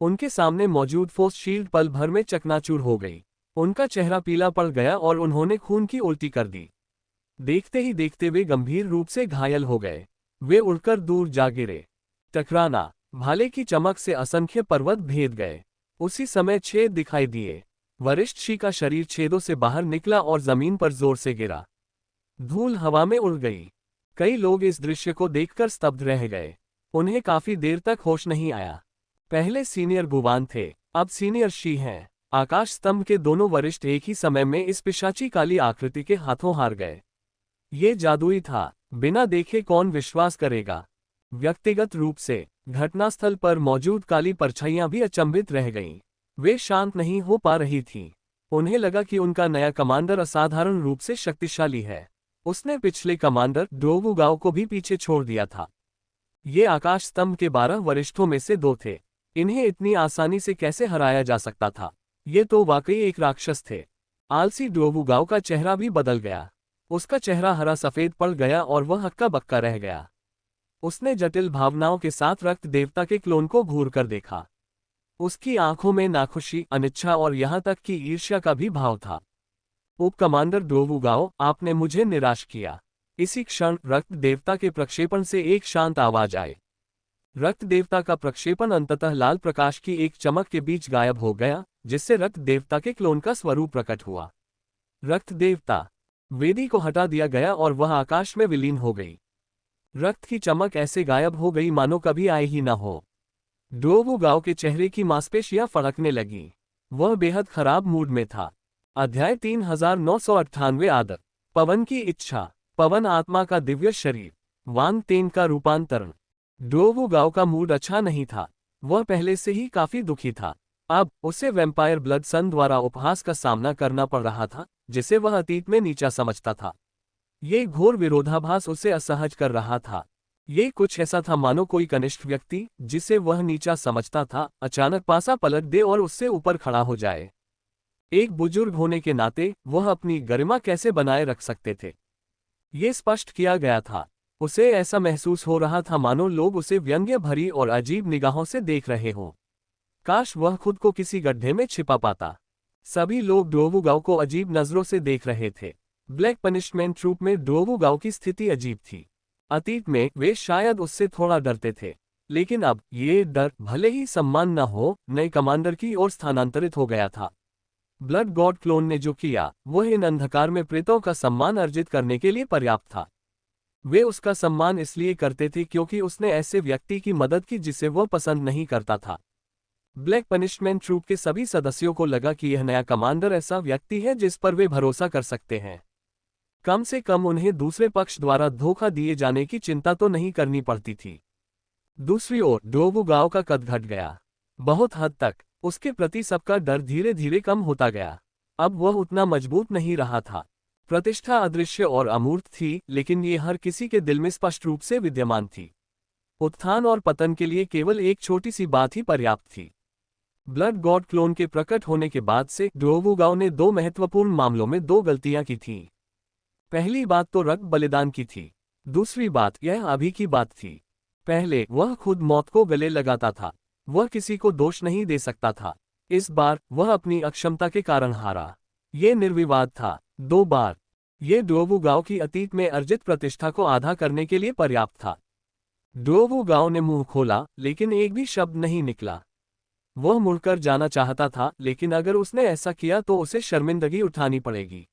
उनके सामने मौजूद फोर्स शील्ड पल भर में चकनाचूर हो गई। उनका चेहरा पीला पड़ गया और उन्होंने खून की उल्टी कर दी। देखते ही देखते वे गंभीर रूप से घायल हो गए। वे उड़कर दूर जा गिरे। टकराना! भाले की चमक से असंख्य पर्वत भेद गए। उसी समय छेद दिखाई दिए। वरिष्ठ शी का शरीर छेदों से बाहर निकला और जमीन पर जोर से गिरा। धूल हवा में उड़ गई। कई लोग इस दृश्य को देखकर स्तब्ध रह गए। उन्हें काफी देर तक होश नहीं आया। पहले सीनियर गुवान थे, अब सीनियर शी हैं। आकाश स्तंभ के दोनों वरिष्ठ एक ही समय में इस पिशाची काली आकृति के हाथों हार गए। ये जादुई था, बिना देखे कौन विश्वास करेगा? व्यक्तिगत रूप से घटनास्थल पर मौजूद काली परछाइयां भी अचंभित रह गईं। वे शांत नहीं हो पा रही थीं। उन्हें लगा कि उनका नया कमांडर असाधारण रूप से शक्तिशाली है। उसने पिछले कमांडर ड्रोवुगाओ को भी पीछे छोड़ दिया था। ये आकाश स्तंभ के 12 वरिष्ठों में से 2 थे। इन्हें इतनी आसानी से कैसे हराया जा सकता था? ये तो वाकई एक राक्षस थे। आलसी ड्रोवुगाओ का चेहरा भी बदल गया। उसका चेहरा हरा सफेद पड़ गया और वह हक्का बक्का रह गया। उसने जटिल भावनाओं के साथ रक्त देवता के क्लोन को घूर कर देखा। उसकी आंखों में नाखुशी, अनिच्छा और यहां तक कि ईर्ष्या का भी भाव था। उप कमांडर ड्रोवुगाओ, आपने मुझे निराश किया। इसी क्षण रक्त देवता के प्रक्षेपण से एक शांत आवाज आई। रक्त देवता का प्रक्षेपण अंततः लाल प्रकाश की एक चमक के बीच गायब हो गया, जिससे रक्त देवता के क्लोन का स्वरूप प्रकट हुआ। रक्त देवता वेदी को हटा दिया गया और वह आकाश में विलीन हो गई। रक्त की चमक ऐसे गायब हो गई मानो कभी आई ही न हो। ड्रोवुगाओ के चेहरे की मांसपेशियां फड़कने लगीं। वह बेहद खराब मूड में था। अध्याय 3998 आदर। पवन की इच्छा। पवन आत्मा का दिव्य शरीर। वांग तेन का रूपांतरण। ड्रोवुगाओ का मूड अच्छा नहीं था। वह पहले से ही काफी दुखी था। अब उसे वैम्पायर ब्लड सन द्वारा उपहास का सामना करना पड़ रहा था, जिसे वह अतीत में नीचा समझता था। ये घोर विरोधाभास उसे असहज कर रहा था। ये कुछ ऐसा था मानो कोई कनिष्ठ व्यक्ति, जिसे वह नीचा समझता था, अचानक पासा पलट दे और उससे ऊपर खड़ा हो जाए। एक बुजुर्ग होने के नाते वह अपनी गरिमा कैसे बनाए रख सकते थे? ये स्पष्ट किया गया था। उसे ऐसा महसूस हो रहा था मानो लोग उसे व्यंग्य भरी और अजीब निगाहों से देख रहे हों। काश वह खुद को किसी गड्ढे में छिपा पाता। सभी लोग ड्रोवुगाओ को अजीब नजरों से देख रहे थे। ब्लैक पनिशमेंट ट्रूप में ड्रोवुगाओ की स्थिति अजीब थी। अतीत में वे शायद उससे थोड़ा डरते थे, लेकिन अब ये डर, भले ही सम्मान न हो, नए कमांडर की ओर स्थानांतरित हो गया था। ब्लड गॉड क्लोन ने जो किया वह इन अंधकार में प्रेतों का सम्मान अर्जित करने के लिए पर्याप्त था। वे उसका सम्मान इसलिए करते थे क्योंकि उसने ऐसे व्यक्ति की मदद की जिसे वह पसंद नहीं करता था। ब्लैक पनिशमेंट ट्रूप के सभी सदस्यों को लगा कि यह नया कमांडर ऐसा व्यक्ति है जिस पर वे भरोसा कर सकते हैं। कम से कम उन्हें दूसरे पक्ष द्वारा धोखा दिए जाने की चिंता तो नहीं करनी पड़ती थी। दूसरी ओर ड्रोवुगाओ का कद घट गया। बहुत हद तक उसके प्रति सबका डर धीरे धीरे कम होता गया। अब वह उतना मजबूत नहीं रहा था। प्रतिष्ठा अदृश्य और अमूर्त थी, लेकिन ये हर किसी के दिल में स्पष्ट रूप से विद्यमान थी। उत्थान और पतन के लिए केवल एक छोटी सी बात ही पर्याप्त थी। ब्लड गॉड क्लोन के प्रकट होने के बाद से ड्रोवुगाओ ने दो महत्वपूर्ण मामलों में दो गलतियां की थीं। पहली बात तो रक्त बलिदान की थी। दूसरी बात यह अभी की बात थी। पहले वह खुद मौत को गले लगाता था। वह किसी को दोष नहीं दे सकता था। इस बार वह अपनी अक्षमता के कारण हारा। ये निर्विवाद था। दो बार ये ड्रोवुगाओ की अतीत में अर्जित प्रतिष्ठा को आधा करने के लिए पर्याप्त था। ड्रोवुगाओ ने मुंह खोला, लेकिन एक भी शब्द नहीं निकला। वह मुड़कर जाना चाहता था, लेकिन अगर उसने ऐसा किया तो उसे शर्मिंदगी उठानी पड़ेगी।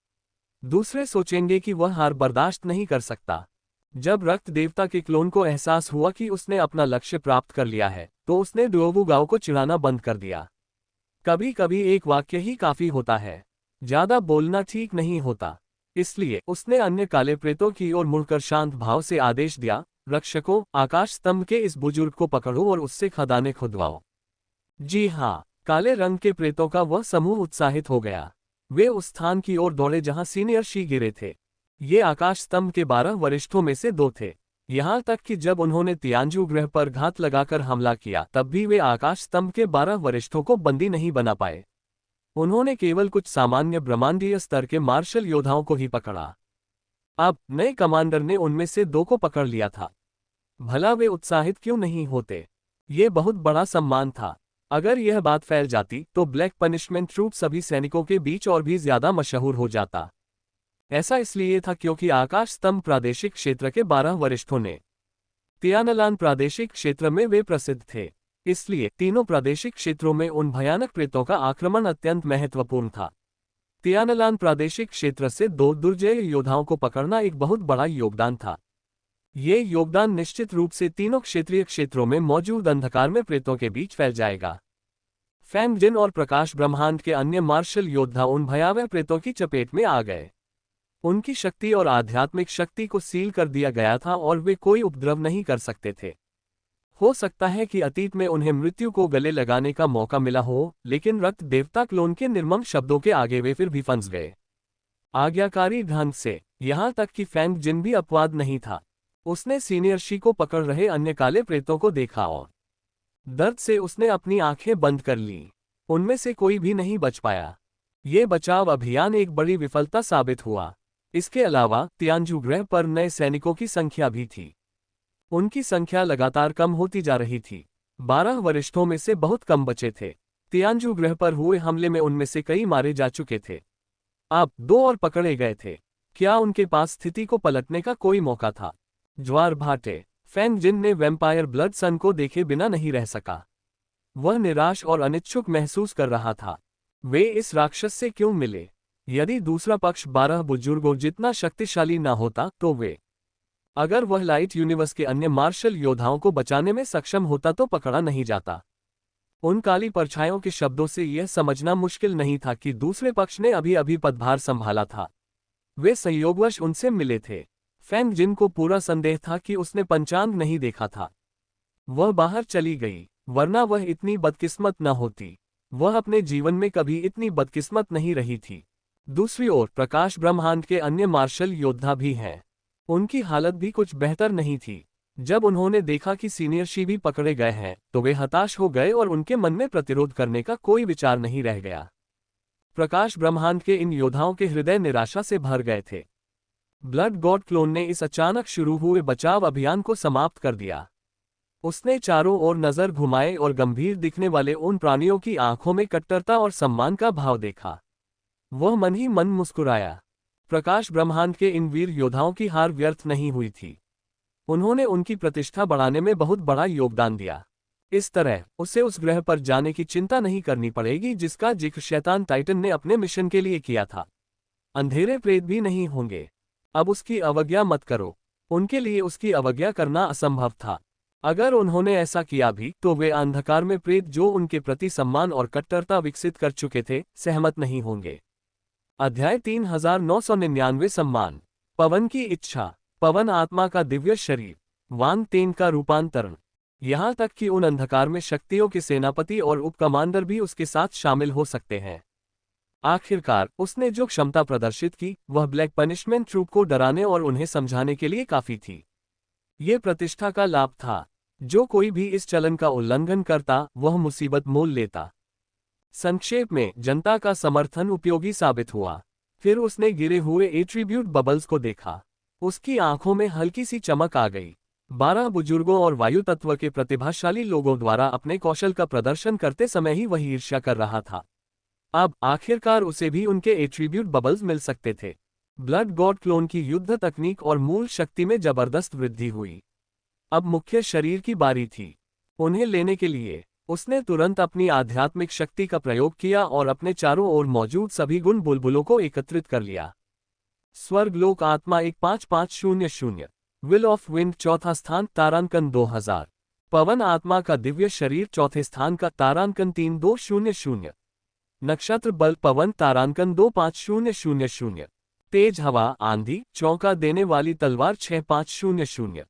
दूसरे सोचेंगे कि वह हार बर्दाश्त नहीं कर सकता। जब रक्त देवता के क्लोन को एहसास हुआ कि उसने अपना लक्ष्य प्राप्त कर लिया है, तो उसने ड्रोवुगाओ को चिढ़ाना बंद कर दिया। कभी कभी एक वाक्य ही काफी होता है। ज्यादा बोलना ठीक नहीं होता। इसलिए उसने अन्य काले प्रेतों की ओर मुड़कर शांत भाव से आदेश दिया, रक्षकों, आकाश स्तंभ के इस बुजुर्ग को पकड़ो और उससे खदानें खुदवाओ। जी हाँ, काले रंग के प्रेतों का वह समूह उत्साहित हो गया। वे उस स्थान की ओर दौड़े जहां सीनियर शी गिरे थे। ये आकाश स्तंभ के 12 वरिष्ठों में से 2 थे। यहां तक कि जब उन्होंने तियानजू ग्रह पर घात लगाकर हमला किया, तब भी वे आकाश स्तंभ के 12 वरिष्ठों को बंदी नहीं बना पाए। उन्होंने केवल कुछ सामान्य ब्रह्मांडीय स्तर के मार्शल योद्धाओं को ही पकड़ा। अब नए कमांडर ने उनमें से 2 को पकड़ लिया था। भला वे उत्साहित क्यों नहीं होते? ये बहुत बड़ा सम्मान था। अगर यह बात फैल जाती तो ब्लैक पनिशमेंट ट्रूप सभी सैनिकों के बीच और भी ज्यादा मशहूर हो जाता। ऐसा इसलिए था क्योंकि आकाश स्तंभ प्रादेशिक क्षेत्र के 12 वरिष्ठों ने तियानलान प्रादेशिक क्षेत्र में वे प्रसिद्ध थे। इसलिए तीनों प्रादेशिक क्षेत्रों में उन भयानक प्रेतों का आक्रमण अत्यंत महत्वपूर्ण था। तियानलान प्रादेशिक क्षेत्र से 2 दुर्जय योद्धाओं को पकड़ना एक बहुत बड़ा योगदान था। ये योगदान निश्चित रूप से तीनों क्षेत्रीय क्षेत्रों में मौजूद अंधकार में प्रेतों के बीच फैल जाएगा। फैंग जिन और प्रकाश ब्रह्मांड के अन्य मार्शल योद्धा उन भयावह प्रेतों की चपेट में आ गए। उनकी शक्ति और आध्यात्मिक शक्ति को सील कर दिया गया था और वे कोई उपद्रव नहीं कर सकते थे। हो सकता है कि अतीत में उन्हें मृत्यु को गले लगाने का मौका मिला हो, लेकिन रक्त देवता क्लोन के निर्मम शब्दों के आगे वे फिर भी फंस गए। आज्ञाकारी ढंग से, यहां तक कि फैंग जिन भी अपवाद नहीं था। उसने सीनियर शी को पकड़ रहे अन्य काले प्रेतों को देखा और दर्द से उसने अपनी आंखें बंद कर लीं। उनमें से कोई भी नहीं बच पाया। ये बचाव अभियान एक बड़ी विफलता साबित हुआ। इसके अलावा तियानजू ग्रह पर नए सैनिकों की संख्या भी थी। उनकी संख्या लगातार कम होती जा रही थी। 12 वरिष्ठों में से बहुत कम बचे थे। तियानजू ग्रह पर हुए हमले में उनमें से कई मारे जा चुके थे। अब 2 और पकड़े गए थे। क्या उनके पास स्थिति को पलटने का कोई मौका था? ज्वार भाटे। फैंग जिन ने वैम्पायर ब्लड सन को देखे बिना नहीं रह सका। वह निराश और अनिच्छुक महसूस कर रहा था। वे इस राक्षस से क्यों मिले? यदि दूसरा पक्ष 12 बुजुर्गों जितना शक्तिशाली न होता तो वे, अगर वह लाइट यूनिवर्स के अन्य मार्शल योद्धाओं को बचाने में सक्षम होता तो पकड़ा नहीं जाता। उन काली परछाइयों के शब्दों से यह समझना मुश्किल नहीं था कि दूसरे पक्ष ने अभी अभी पदभार संभाला था। वे संयोगवश उनसे मिले थे। फैंग जिन को पूरा संदेह था कि उसने पंचांग नहीं देखा था। वह बाहर चली गई, वरना वह इतनी बदकिस्मत न होती। वह अपने जीवन में कभी इतनी बदकिस्मत नहीं रही थी। दूसरी ओर प्रकाश ब्रह्मांड के अन्य मार्शल योद्धा भी हैं। उनकी हालत भी कुछ बेहतर नहीं थी। जब उन्होंने देखा कि सीनियर शी भी पकड़े गए हैं, तो वे हताश हो गए और उनके मन में प्रतिरोध करने का कोई विचार नहीं रह गया। प्रकाश ब्रह्मांड के इन योद्धाओं के हृदय निराशा से भर गए थे। ब्लड गॉड क्लोन ने इस अचानक शुरू हुए बचाव अभियान को समाप्त कर दिया। उसने चारों ओर नजर घुमाए और गंभीर दिखने वाले उन प्राणियों की आंखों में कट्टरता और सम्मान का भाव देखा। वह मन ही मन मुस्कुराया। प्रकाश ब्रह्मांड के इन वीर योद्धाओं की हार व्यर्थ नहीं हुई थी। उन्होंने उनकी प्रतिष्ठा बढ़ाने में बहुत बड़ा योगदान दिया। इस तरह उसे उस ग्रह पर जाने की चिंता नहीं करनी पड़ेगी जिसका जिक्र शैतान टाइटन ने अपने मिशन के लिए किया था। अंधेरे प्रेत भी नहीं होंगे। अब उसकी अवज्ञा मत करो। उनके लिए उसकी अवज्ञा करना असंभव था। अगर उन्होंने ऐसा किया भी तो वे अंधकार में प्रेत जो उनके प्रति सम्मान और कट्टरता विकसित कर चुके थे, सहमत नहीं होंगे। अध्याय 3999 सम्मान। पवन की इच्छा। पवन आत्मा का दिव्य शरीर। वांग तेन का रूपांतरण। यहां तक कि उन अंधकार में शक्तियों के सेनापति और उप कमांडर भी उसके साथ शामिल हो सकते हैं। आखिरकार उसने जो क्षमता प्रदर्शित की वह ब्लैक पनिशमेंट ट्रूप को डराने और उन्हें समझाने के लिए काफी थी। ये प्रतिष्ठा का लाभ था। जो कोई भी इस चलन का उल्लंघन करता वह मुसीबत मोल लेता। संक्षेप में जनता का समर्थन उपयोगी साबित हुआ। फिर उसने गिरे हुए एट्रीब्यूट बबल्स को देखा। उसकी आंखों में हल्की सी चमक आ गई। 12 बुजुर्गों और वायु तत्व के प्रतिभाशाली लोगों द्वारा अपने कौशल का प्रदर्शन करते समय ही वह ईर्ष्या कर रहा था। अब आखिरकार उसे भी उनके एट्रीब्यूट बबल्स मिल सकते थे। ब्लड गॉड क्लोन की युद्ध तकनीक और मूल शक्ति में जबरदस्त वृद्धि हुई। अब मुख्य शरीर की बारी थी। उन्हें लेने के लिए उसने तुरंत अपनी आध्यात्मिक शक्ति का प्रयोग किया और अपने चारों ओर मौजूद सभी गुण बुलबुलों को एकत्रित कर लिया। स्वर्गलोक आत्मा 15500। विल ऑफ विंड चौथा स्थान तारांकन 2000। पवन आत्मा का दिव्य शरीर चौथे स्थान का तारांकन 3200। नक्षत्र बल पवन तारांकन 25000। तेज हवा आंधी चौंका देने वाली तलवार 6500।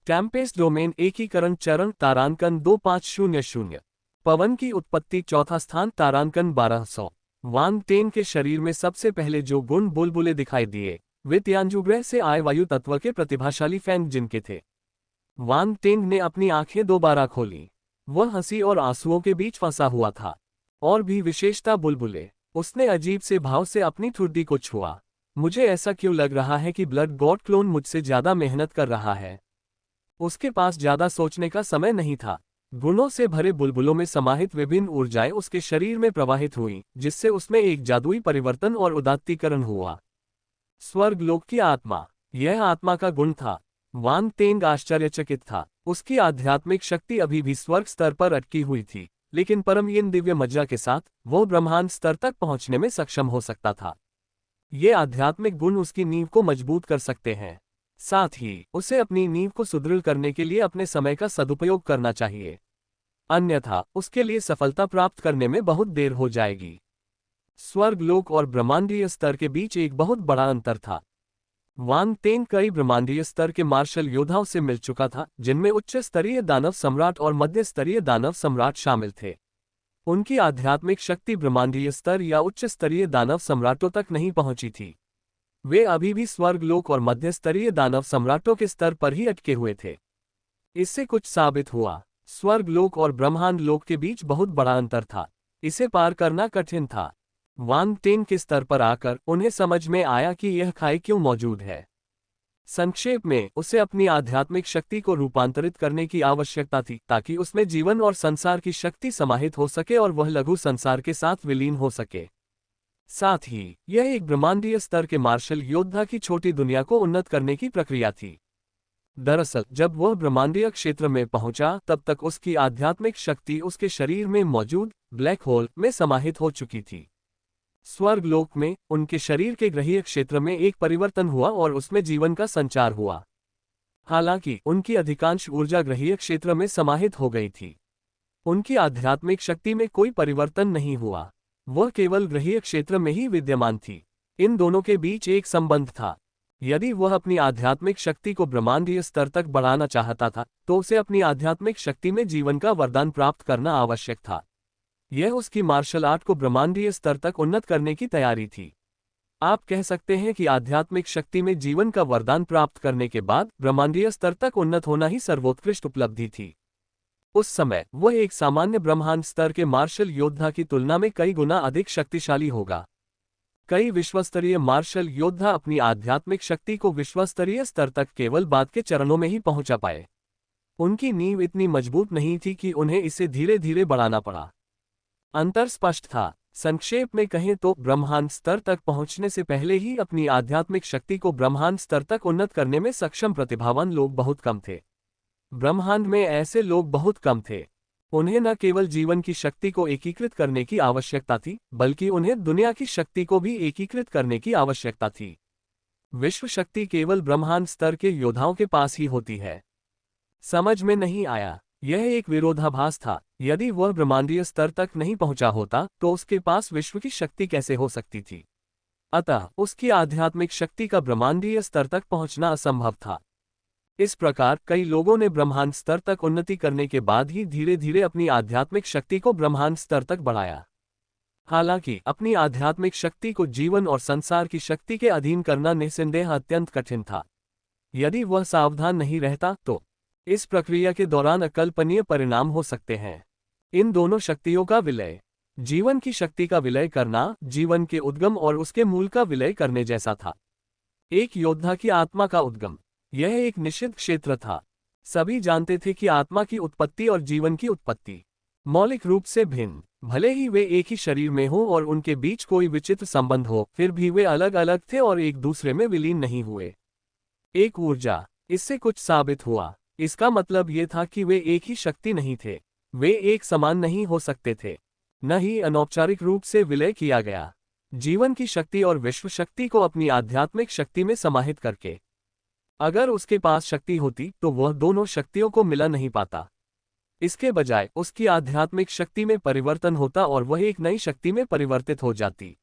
टेम्पेस्ट डोमेन एकीकरण चरण तारांकन 2500। पवन की उत्पत्ति चौथा स्थान तारांकन 1200। वांग टेन के शरीर में सबसे पहले जो गुण बुलबुले दिखाई दिए वे तियान्जू ग्रह से आए वायु तत्व के प्रतिभाशाली फैंग जिनके थे। वांग टेंग ने अपनी आंखें दोबारा खोली। वह हंसी और आंसुओं के बीच फंसा हुआ था। और भी विशेषता बुलबुले। उसने अजीब से भाव से अपनी ठुड्डी को छुआ। मुझे ऐसा क्यों लग रहा है कि ब्लड गॉड क्लोन मुझसे ज्यादा मेहनत कर रहा है। उसके पास ज्यादा सोचने का समय नहीं था। गुणों से भरे बुलबुलों में समाहित विभिन्न ऊर्जाएं उसके शरीर में प्रवाहित हुईं, जिससे उसमें एक जादुई परिवर्तन और उदात्तीकरण हुआ। स्वर्गलोक की आत्मा। यह आत्मा का गुण था। वांग तेंग आश्चर्यचकित था। उसकी आध्यात्मिक शक्ति अभी भी स्वर्ग स्तर पर अटकी हुई थी, लेकिन परमयीन दिव्य मज्जा के साथ वो ब्रह्मांड स्तर तक पहुंचने में सक्षम हो सकता था। ये आध्यात्मिक गुण उसकी नींव को मजबूत कर सकते हैं। साथ ही उसे अपनी नींव को सुदृढ़ करने के लिए अपने समय का सदुपयोग करना चाहिए, अन्यथा उसके लिए सफलता प्राप्त करने में बहुत देर हो जाएगी। स्वर्गलोक और ब्रह्मांडीय स्तर के बीच एक बहुत बड़ा अंतर था। वांग तेंग कई ब्रह्मांडीय स्तर के मार्शल योद्धाओं से मिल चुका था, जिनमें उच्च स्तरीय दानव सम्राट और मध्य स्तरीय दानव सम्राट शामिल थे। उनकी आध्यात्मिक शक्ति ब्रह्मांडीय स्तर या उच्च स्तरीय दानव सम्राटों तक नहीं पहुंची थी। वे अभी भी स्वर्गलोक और मध्य स्तरीय दानव सम्राटों के स्तर पर ही अटके हुए थे। इससे कुछ साबित हुआ। स्वर्गलोक और ब्रह्मांड लोक के बीच बहुत बड़ा अंतर था। इसे पार करना कठिन था। वांग टेंग के स्तर पर आकर उन्हें समझ में आया कि यह खाई क्यों मौजूद है। संक्षेप में उसे अपनी आध्यात्मिक शक्ति को रूपांतरित करने की आवश्यकता थी, ताकि उसमें जीवन और संसार की शक्ति समाहित हो सके और वह लघु संसार के साथ विलीन हो सके। साथ ही यह एक ब्रह्मांडीय स्तर के मार्शल योद्धा की छोटी दुनिया को उन्नत करने की प्रक्रिया थी। दरअसल जब वह ब्रह्मांडीय क्षेत्र में पहुंचा तब तक उसकी आध्यात्मिक शक्ति उसके शरीर में मौजूद ब्लैक होल में समाहित हो चुकी थी। स्वर्गलोक में उनके शरीर के ग्रहीय क्षेत्र में एक परिवर्तन हुआ और उसमें जीवन का संचार हुआ। हालांकि उनकी अधिकांश ऊर्जा ग्रहीय क्षेत्र में समाहित हो गई थी। उनकी आध्यात्मिक शक्ति में कोई परिवर्तन नहीं हुआ, वह केवल ग्रहीय क्षेत्र में ही विद्यमान थी। इन दोनों के बीच एक संबंध था। यदि वह अपनी आध्यात्मिक शक्ति को ब्रह्मांडीय स्तर तक बढ़ाना चाहता था तो उसे अपनी आध्यात्मिक शक्ति में जीवन का वरदान प्राप्त करना आवश्यक था। यह उसकी मार्शल आर्ट को ब्रह्मांडीय स्तर तक उन्नत करने की तैयारी थी। आप कह सकते हैं कि आध्यात्मिक शक्ति में जीवन का वरदान प्राप्त करने के बाद ब्रह्मांडीय स्तर तक उन्नत होना ही सर्वोत्कृष्ट उपलब्धि थी। उस समय वह एक सामान्य ब्रह्मांड स्तर के मार्शल योद्धा की तुलना में कई गुना अधिक शक्तिशाली होगा। कई विश्वस्तरीय मार्शल योद्धा अपनी आध्यात्मिक शक्ति को विश्वस्तरीय स्तर तक केवल बाद के चरणों में ही पहुंचा पाए। उनकी नींव इतनी मजबूत नहीं थी कि उन्हें इसे धीरे धीरे बढ़ाना पड़ा। अंतर स्पष्ट था। संक्षेप में कहें तो ब्रह्मांड स्तर तक पहुंचने से पहले ही अपनी आध्यात्मिक शक्ति को ब्रह्मांड स्तर तक उन्नत करने में सक्षम प्रतिभावान लोग बहुत कम थे। ब्रह्मांड में ऐसे लोग बहुत कम थे। उन्हें न केवल जीवन की शक्ति को एकीकृत करने की आवश्यकता थी, बल्कि उन्हें दुनिया की शक्ति को भी एकीकृत करने की आवश्यकता थी। विश्व शक्ति केवल ब्रह्मांड स्तर के योद्धाओं के पास ही होती है। समझ में नहीं आया। यह एक विरोधाभास था। यदि वह ब्रह्मांडीय स्तर तक नहीं पहुंचा होता तो उसके पास विश्व की शक्ति कैसे हो सकती थी? अतः उसकी आध्यात्मिक शक्ति का ब्रह्मांडीय स्तर तक पहुंचना असंभव था। इस प्रकार कई लोगों ने ब्रह्मांड स्तर तक उन्नति करने के बाद ही धीरे धीरे अपनी आध्यात्मिक शक्ति को ब्रह्मांड स्तर तक बढ़ाया। हालांकि अपनी आध्यात्मिक शक्ति को जीवन और संसार की शक्ति के अधीन करना निस्संदेह अत्यंत कठिन था। यदि वह सावधान नहीं रहता तो इस प्रक्रिया के दौरान अकल्पनीय परिणाम हो सकते हैं। इन दोनों शक्तियों का विलय, जीवन की शक्ति का विलय करना, जीवन के उद्गम और उसके मूल का विलय करने जैसा था। एक योद्धा की आत्मा का उद्गम, यह एक निषिद्ध क्षेत्र था। सभी जानते थे कि आत्मा की उत्पत्ति और जीवन की उत्पत्ति मौलिक रूप से भिन्न, भले ही वे एक ही शरीर में हों और उनके बीच कोई विचित्र संबंध हो, फिर भी वे अलग अलग थे और एक दूसरे में विलीन नहीं हुए। एक ऊर्जा, इससे कुछ साबित हुआ। इसका मतलब ये था कि वे एक ही शक्ति नहीं थे। वे एक समान नहीं हो सकते थे। न ही अनौपचारिक रूप से विलय किया गया। जीवन की शक्ति और विश्व शक्ति को अपनी आध्यात्मिक शक्ति में समाहित करके अगर उसके पास शक्ति होती तो वह दोनों शक्तियों को मिला नहीं पाता। इसके बजाय उसकी आध्यात्मिक शक्ति में परिवर्तन होता और वह एक नई शक्ति में परिवर्तित हो जाती।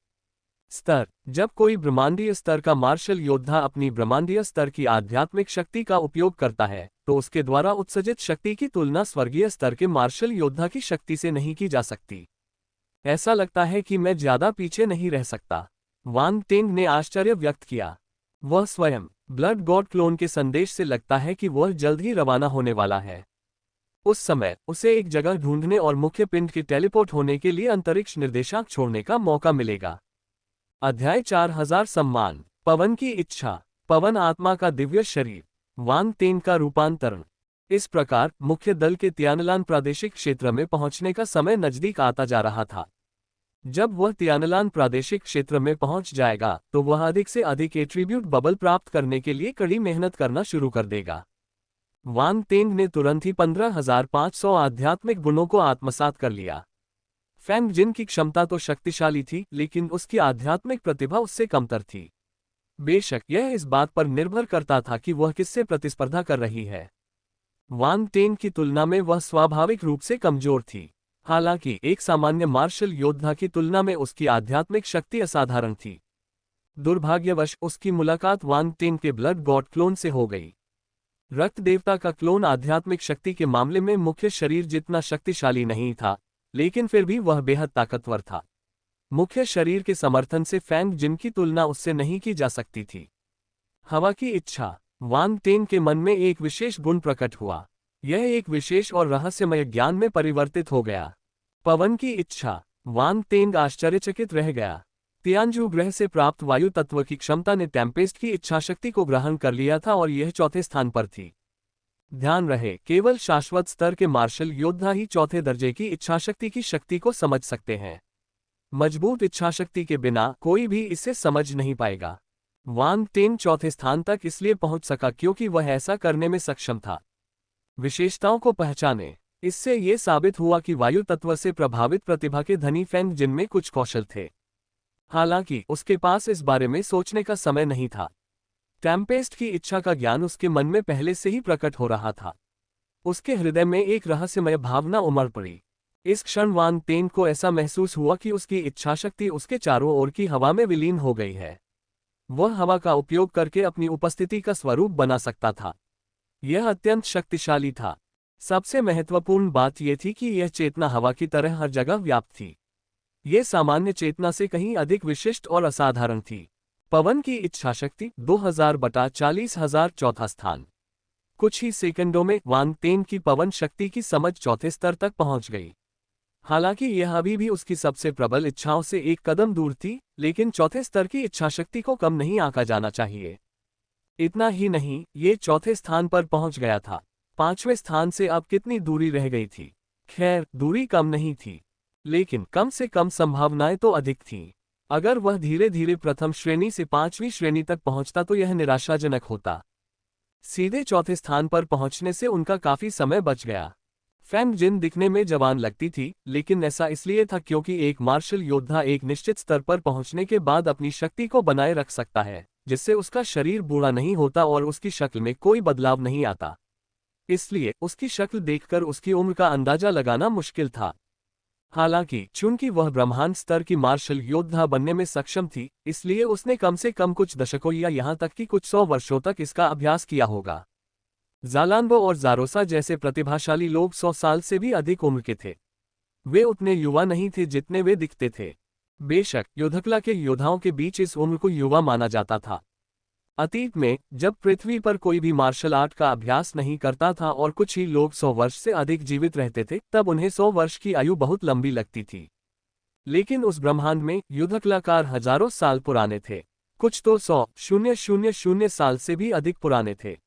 स्तर, जब कोई ब्रह्मांडीय स्तर का मार्शल योद्धा अपनी ब्रह्मांडीय स्तर की आध्यात्मिक शक्ति का उपयोग करता है तो उसके द्वारा उत्सर्जित शक्ति की तुलना स्वर्गीय स्तर के मार्शल योद्धा की शक्ति से नहीं की जा सकती। ऐसा लगता है कि मैं ज्यादा पीछे नहीं रह सकता, वांग टेंग ने आश्चर्य व्यक्त किया। वह स्वयं ब्लड गॉड क्लोन के संदेश से लगता है कि वह जल्द ही रवाना होने वाला है। उस समय उसे एक जगह ढूंढने और मुख्य पिंड के टेलीपोर्ट होने के लिए अंतरिक्ष निर्देशांक छोड़ने का मौका मिलेगा। अध्याय 4000 सम्मान, पवन की इच्छा, पवन आत्मा का दिव्य शरीर, वांग टेंग का रूपांतरण। इस प्रकार मुख्य दल के तियानलान प्रादेशिक क्षेत्र में पहुंचने का समय नजदीक आता जा रहा था। जब वह तियानलान प्रादेशिक क्षेत्र में पहुंच जाएगा तो वह अधिक से अधिक एट्रीब्यूट बबल प्राप्त करने के लिए कड़ी मेहनत करना शुरू कर देगा। वांग टेंग ने तुरंत ही 15,500 आध्यात्मिक गुणों को आत्मसात कर लिया। फैंग जिन की क्षमता तो शक्तिशाली थी, लेकिन उसकी आध्यात्मिक प्रतिभा उससे कमतर थी। बेशक यह इस बात पर निर्भर करता था कि वह किससे प्रतिस्पर्धा कर रही है। वांग टेंग की तुलना में वह स्वाभाविक रूप से कमजोर थी। हालांकि एक सामान्य मार्शल योद्धा की तुलना में उसकी आध्यात्मिक शक्ति असाधारण थी। दुर्भाग्यवश उसकी मुलाकात वांग टेंग के ब्लड गॉड क्लोन से हो गई। रक्त देवता का क्लोन आध्यात्मिक शक्ति के मामले में मुख्य शरीर जितना शक्तिशाली नहीं था, लेकिन फिर भी वह बेहद ताकतवर था। मुख्य शरीर के समर्थन से फैंग जिन की तुलना उससे नहीं की जा सकती थी। हवा की इच्छा, वांग टेंग के मन में एक विशेष गुण प्रकट हुआ। यह एक विशेष और रहस्यमय ज्ञान में परिवर्तित हो गया। पवन की इच्छा, वांग टेंग आश्चर्यचकित रह गया। तियानजू ग्रह से प्राप्त वायु तत्व की क्षमता ने टेम्पेस्ट की इच्छाशक्ति को ग्रहण कर लिया था और यह चौथे स्थान पर थी। ध्यान रहे, केवल शाश्वत स्तर के मार्शल योद्धा ही चौथे दर्जे की इच्छाशक्ति की शक्ति को समझ सकते हैं। मजबूत इच्छाशक्ति के बिना कोई भी इसे समझ नहीं पाएगा। वांग टेंग चौथे स्थान तक इसलिए पहुंच सका क्योंकि वह ऐसा करने में सक्षम था। विशेषताओं को पहचाने, इससे ये साबित हुआ कि वायु तत्व से प्रभावित प्रतिभा के धनी फैंग जिन में कुछ कौशल थे। हालांकि उसके पास इस बारे में सोचने का समय नहीं था। टेम्पेस्ट की इच्छा का ज्ञान उसके मन में पहले से ही प्रकट हो रहा था। उसके हृदय में एक रहस्यमय भावना उमड़ पड़ी। इस क्षण वांग टेंग को ऐसा महसूस हुआ कि उसकी इच्छाशक्ति उसके चारों ओर की हवा में विलीन हो गई है। वह हवा का उपयोग करके अपनी उपस्थिति का स्वरूप बना सकता था। यह अत्यंत शक्तिशाली था। सबसे महत्वपूर्ण बात यह थी कि यह चेतना हवा की तरह हर जगह व्याप्त थी। यह सामान्य चेतना से कहीं अधिक विशिष्ट और असाधारण थी। पवन की इच्छाशक्ति 2000/40,000 चौथा स्थान। कुछ ही सेकंडों में वांग टेंग की पवन शक्ति की समझ चौथे स्तर तक पहुंच गई। हालांकि यह अभी भी उसकी सबसे प्रबल इच्छाओं से एक कदम दूर थी, लेकिन चौथे स्तर की इच्छाशक्ति को कम नहीं आंका जाना चाहिए। इतना ही नहीं, ये चौथे स्थान पर पहुंच गया था। पांचवें स्थान से अब कितनी दूरी रह गई थी? खैर, दूरी कम नहीं थी, लेकिन कम से कम संभावनाएं तो अधिक थीं। अगर वह धीरे धीरे प्रथम श्रेणी से पांचवीं श्रेणी तक पहुंचता तो यह निराशाजनक होता। सीधे चौथे स्थान पर पहुंचने से उनका काफी समय बच गया। फैंग जिन दिखने में जवान लगती थी, लेकिन ऐसा इसलिए था क्योंकि एक मार्शल योद्धा एक निश्चित स्तर पर पहुंचने के बाद अपनी शक्ति को बनाए रख सकता है, जिससे उसका शरीर बूढ़ा नहीं होता और उसकी शक्ल में कोई बदलाव नहीं आता। इसलिए उसकी शक्ल देखकर उसकी उम्र का अंदाजा लगाना मुश्किल था। हालांकि चूंकि वह ब्रह्मांड स्तर की मार्शल योद्धा बनने में सक्षम थी, इसलिए उसने कम से कम कुछ दशकों या यहां तक कि कुछ 100 वर्षों तक इसका अभ्यास किया होगा। ज़ालान्बो और ज़ारोसा जैसे प्रतिभाशाली लोग 100 साल से भी अधिक उम्र के थे। वे उतने युवा नहीं थे जितने वे दिखते थे। बेशक योद्धकला के योद्धाओं के बीच इस उम्र को युवा माना जाता था। अतीत में जब पृथ्वी पर कोई भी मार्शल आर्ट का अभ्यास नहीं करता था और कुछ ही लोग 100 वर्ष से अधिक जीवित रहते थे, तब उन्हें 100 वर्ष की आयु बहुत लंबी लगती थी। लेकिन उस ब्रह्मांड में युद्धकलाकार हजारों साल पुराने थे। कुछ तो 100,000 साल से भी अधिक पुराने थे।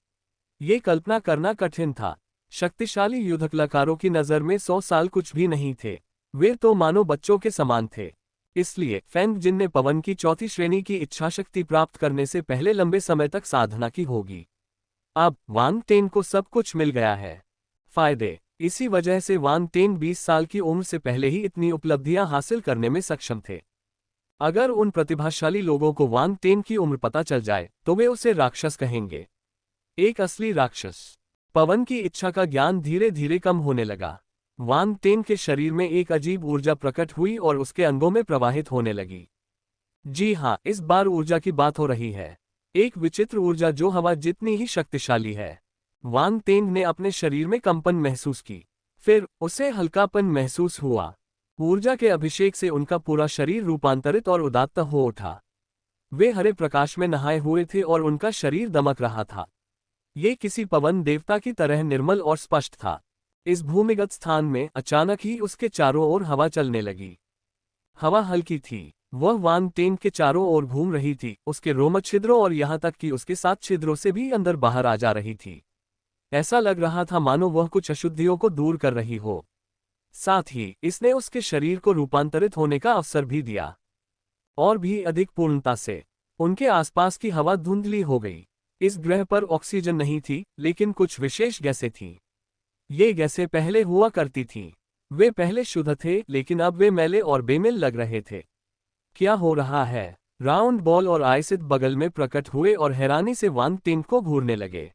ये कल्पना करना कठिन था। शक्तिशाली युद्धकलाकारों की नज़र में 100 साल कुछ भी नहीं थे। वे तो मानो बच्चों के समान थे। इसलिए फैंग जिन ने पवन की चौथी श्रेणी की इच्छाशक्ति प्राप्त करने से पहले लंबे समय तक साधना की होगी। अब वांग टेन को सब कुछ मिल गया है। फायदे: इसी वजह से वांग टेन 20 साल की उम्र से पहले ही इतनी उपलब्धियां हासिल करने में सक्षम थे। अगर उन प्रतिभाशाली लोगों को वांग टेन की उम्र पता चल जाए तो वे उसे राक्षस कहेंगे, एक असली राक्षस। पवन की इच्छा का ज्ञान धीरे धीरे कम होने लगा। वांग टेन के शरीर में एक अजीब ऊर्जा प्रकट हुई और उसके अंगों में प्रवाहित होने लगी। जी हाँ, इस बार ऊर्जा की बात हो रही है। एक विचित्र ऊर्जा जो हवा जितनी ही शक्तिशाली है। वांग टेन ने अपने शरीर में कंपन महसूस की। फिर उसे हल्कापन महसूस हुआ। ऊर्जा के अभिषेक से उनका पूरा शरीर रूपांतरित और उदात्त हो उठा। वे हरे प्रकाश में नहाए हुए थे और उनका शरीर दमक रहा था। ये किसी पवन देवता की तरह निर्मल और स्पष्ट था। इस भूमिगत स्थान में अचानक ही उसके चारों ओर हवा चलने लगी। हवा हल्की थी। वह वांग टेन के चारों ओर घूम रही थी, उसके रोमक छिद्रों और यहां तक कि उसके 7 छिद्रों से भी अंदर बाहर आ जा रही थी। ऐसा लग रहा था मानो वह कुछ अशुद्धियों को दूर कर रही हो। साथ ही इसने उसके शरीर को रूपांतरित होने का अवसर भी दिया, और भी अधिक पूर्णता से। उनके आसपास की हवा धुंधली हो गई। इस ग्रह पर ऑक्सीजन नहीं थी, लेकिन कुछ विशेष गैसें थीं। ये गैसें पहले हुआ करती थीं। वे पहले शुद्ध थे, लेकिन अब वे मैले और बेमिल लग रहे थे। क्या हो रहा है? राउंड बॉल और आइसिद बगल में प्रकट हुए और हैरानी से वांग टेन को घूरने लगे।